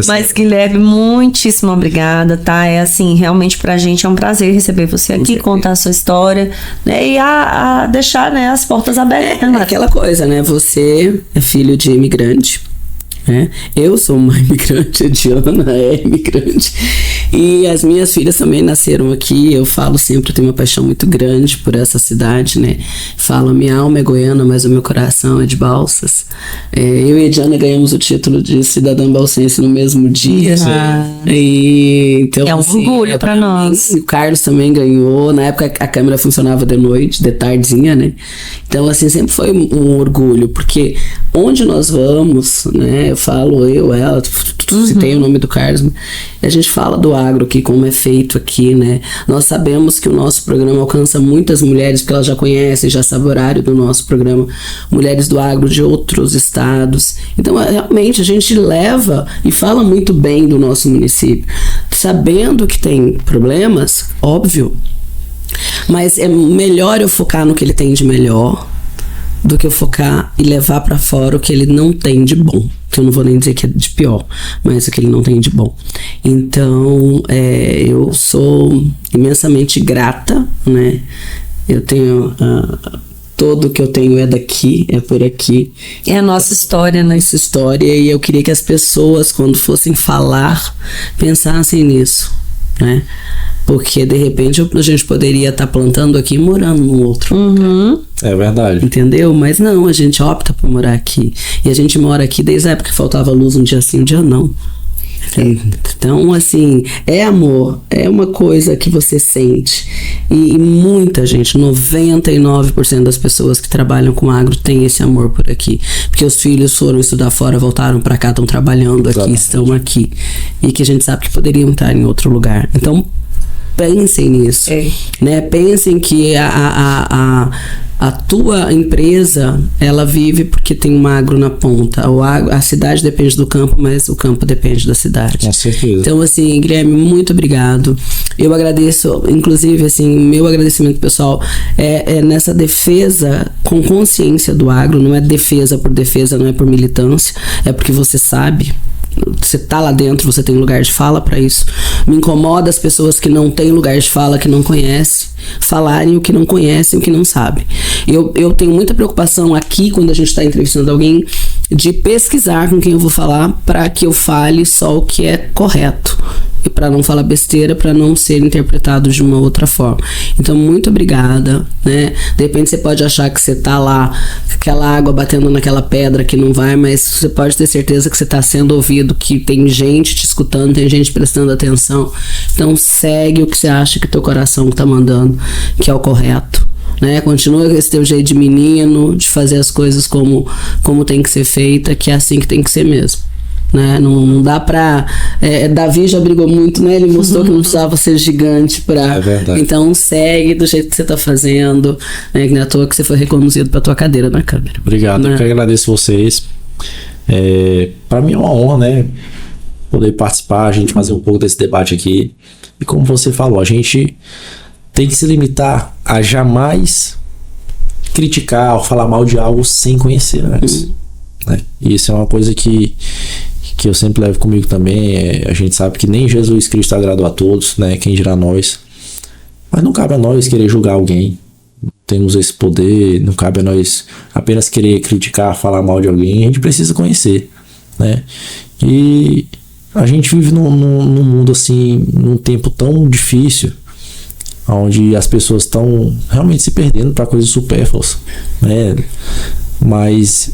Mas, Guilherme, muitíssimo obrigada, tá? É assim, realmente pra gente é um prazer receber você aqui, contar a sua história, né? E a deixar, né, as portas abertas. Aquela coisa, né? Você é filho de imigrante, né? Eu sou uma imigrante, a Diana é imigrante. E as minhas filhas também nasceram aqui. Eu falo sempre, eu tenho uma paixão muito grande por essa cidade, né? Falo, minha alma é goiana, mas o meu coração é de Balsas. Eu e a Diana ganhamos o título de cidadã balsense no mesmo dia. Então, é um orgulho para nós. O Carlos também ganhou. Na época a câmera funcionava de noite, de tardinha, né? Então, assim, sempre foi um orgulho, porque onde nós vamos, né? Eu falo, ela, citei o nome do Carlos, a gente fala do agro aqui, como é feito aqui, né? Nós sabemos que o nosso programa alcança muitas mulheres, porque elas já conhecem, já sabem o horário do nosso programa, mulheres do agro de outros estados. Então, realmente, a gente leva e fala muito bem do nosso município, sabendo que tem problemas, óbvio, mas é melhor eu focar no que ele tem de melhor do que eu focar e levar para fora o que ele não tem de bom, que eu não vou nem dizer que é de pior, mas o que ele não tem de bom. Então, eu sou imensamente grata, né? Eu tenho tudo que eu tenho é daqui, é por aqui. É a nossa história, né? Nossa história, e eu queria que as pessoas, quando fossem falar, pensassem nisso, né? Porque, de repente, a gente poderia estar plantando aqui e morando no outro. É verdade. Entendeu? Mas não, a gente opta por morar aqui. E a gente mora aqui desde a época que faltava luz um dia sim, um dia não. Então, assim, é amor, é uma coisa que você sente. E muita gente, 99% das pessoas que trabalham com agro tem esse amor por aqui. Porque os filhos foram estudar fora, voltaram pra cá, estão trabalhando aqui, estão aqui. E que a gente sabe que poderiam estar em outro lugar. Então, pensem nisso, né? Pensem que a tua empresa, ela vive porque tem um agro na ponta. A cidade depende do campo, mas o campo depende da cidade. Com certeza. Então, assim, Guilherme, muito obrigado. Eu agradeço, inclusive, assim, meu agradecimento pessoal é nessa defesa com consciência do agro. Não é defesa por defesa, não é por militância, é porque você sabe. Você tá lá dentro, você tem lugar de fala para isso. Me incomoda as pessoas que não têm lugar de fala, que não conhecem, falarem o que não conhecem, o que não sabem. Eu tenho muita preocupação aqui, quando a gente está entrevistando alguém, de pesquisar com quem eu vou falar para que eu fale só o que é correto. E para não falar besteira, para não ser interpretado de uma outra forma. Então, muito obrigada, né? De repente você pode achar que você tá lá, aquela água batendo naquela pedra que não vai, mas você pode ter certeza que você tá sendo ouvido, que tem gente te escutando, tem gente prestando atenção. Então, segue o que você acha que teu coração tá mandando, que é o correto. Né? Continua com esse teu jeito de menino, de fazer as coisas como tem que ser feita, que é assim que tem que ser mesmo. Né? Não dá pra... Davi já brigou muito, né? Ele mostrou que não precisava ser gigante pra... Então segue do jeito que você tá fazendo, né? Que não é à toa que você foi reconduzido pra tua cadeira na câmera. Obrigado, né? Eu que agradeço vocês. Pra mim é uma honra, né? Poder participar, a gente fazer um pouco desse debate aqui. E como você falou, a gente tem que se limitar a jamais criticar ou falar mal de algo sem conhecer antes. Né? E isso é uma coisa que eu sempre levo comigo também. A gente sabe que nem Jesus Cristo agradou a todos, né? Quem dirá nós. Mas não cabe a nós querer julgar alguém. Temos esse poder, não cabe a nós apenas querer criticar, falar mal de alguém. A gente precisa conhecer, né? E a gente vive num mundo assim, num tempo tão difícil, onde as pessoas estão realmente se perdendo para coisas supérfluas, né? Mas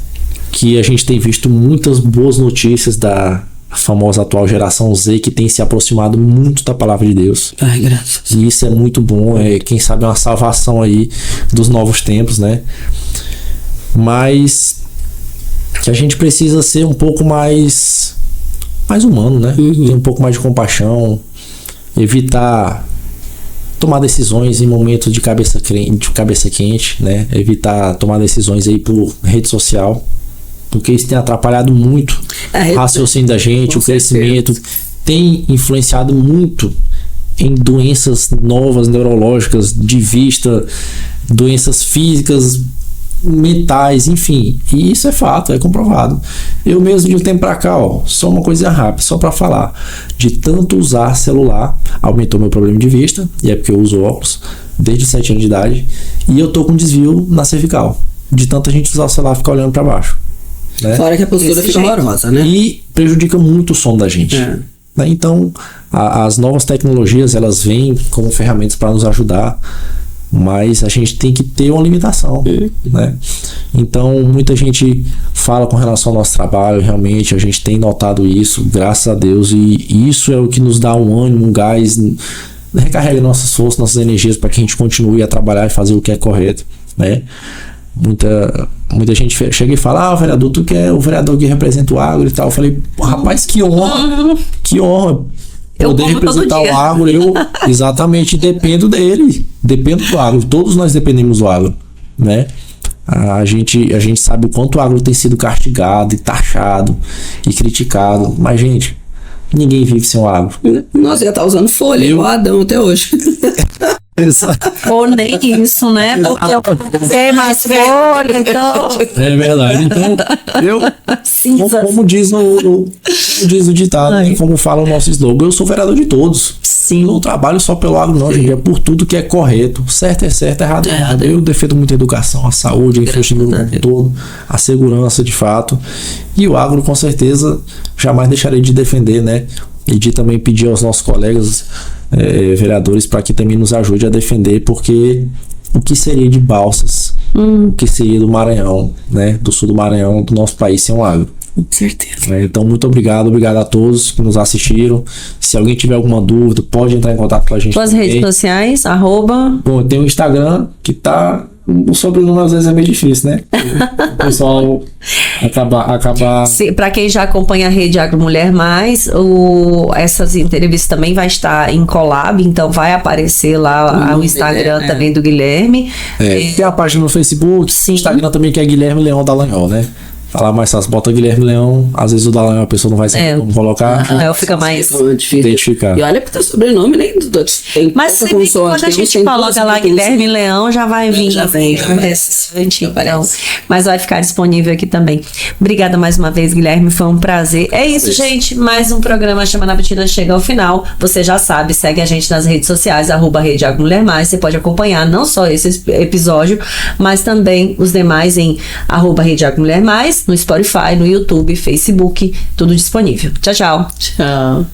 que a gente tem visto muitas boas notícias da famosa atual geração Z, que tem se aproximado muito da palavra de Deus. Ai, graças. E isso é muito bom, quem sabe é uma salvação aí dos novos tempos, né? Mas que a gente precisa ser um pouco mais humano, né? Ter um pouco mais de compaixão, evitar tomar decisões em momentos de cabeça quente, né? Evitar tomar decisões aí por rede social, porque isso tem atrapalhado muito o raciocínio da gente, o crescimento, tem influenciado muito em doenças novas, neurológicas, de vista, doenças físicas, mentais, enfim. E isso é fato, é comprovado. Eu mesmo, de um tempo pra cá, só uma coisa rápida, só pra falar, de tanto usar celular, aumentou meu problema de vista, e é porque eu uso óculos desde 7 anos de idade, e eu tô com desvio na cervical, de tanta gente usar o celular e ficar olhando pra baixo. Né? Fora que a postura fica horrorosa, né? E prejudica muito o sono da gente. Né? Então, as novas tecnologias, elas vêm como ferramentas para nos ajudar, mas a gente tem que ter uma limitação, né? Então, muita gente fala com relação ao nosso trabalho, realmente, a gente tem notado isso, graças a Deus, e isso é o que nos dá um ânimo, um gás, recarrega nossas forças, nossas energias para que a gente continue a trabalhar e fazer o que é correto, né? Muita gente chega e fala: vereador, tu que é o vereador que representa o agro e tal. Eu falei: rapaz, que honra poder representar o agro. Eu exatamente dependo dele, dependo do agro, todos nós dependemos do agro, né? A gente sabe o quanto o agro tem sido castigado e taxado e criticado, mas gente, ninguém vive sem o agro. Nós já tá usando folha, o Adão até hoje. Ou nem isso, né? Porque eu sei mais folha, então. É verdade. Então, como diz o ditado, como fala o nosso slogan, eu sou vereador de todos. Sim. Eu não trabalho só pelo agro, não, gente. É por tudo que é correto. Certo é certo, errado é errado. Eu defendo muito a educação, a saúde, a infraestrutura como todo, a segurança de fato. E o agro, com certeza, jamais deixarei de defender, né? E de também pedir aos nossos colegas vereadores para que também nos ajude a defender, porque o que seria de Balsas, o que seria do Maranhão, né, do sul do Maranhão, do nosso país sem o agro. Com certeza. Então, muito obrigado a todos que nos assistiram. Se alguém tiver alguma dúvida, pode entrar em contato com a gente. Suas redes sociais, @. Bom, tem o Instagram, que tá... O sobrenome às vezes é meio difícil, né? O pessoal acaba... Para quem já acompanha a Rede Agro Mulher Mais, essas entrevistas também vai estar em collab, então vai aparecer lá o Instagram também do Guilherme. Tem a página no Facebook, o Instagram também, que é Guilherme Leão Dallagnol, né? Falar mais fácil, bota Guilherme Leão, às vezes o Dallagnol a pessoa não vai saber como colocar. Fica mais difícil identificar. E olha pro teu sobrenome, nem tem. Mas se bem que quando a gente coloca lá Guilherme Leão, já vai vir. Já vem. Então, mas vai ficar disponível aqui também. Obrigada mais uma vez, Guilherme, foi um prazer. É isso, gente, mais um programa Chama na Batida chega ao final. Você já sabe, segue a gente nas redes sociais, @Rede Agro Mulher Mais. Você pode acompanhar não só esse episódio, mas também os demais em @Rede Agro Mulher Mais, no Spotify, no YouTube, Facebook, tudo disponível. Tchau, tchau. Tchau.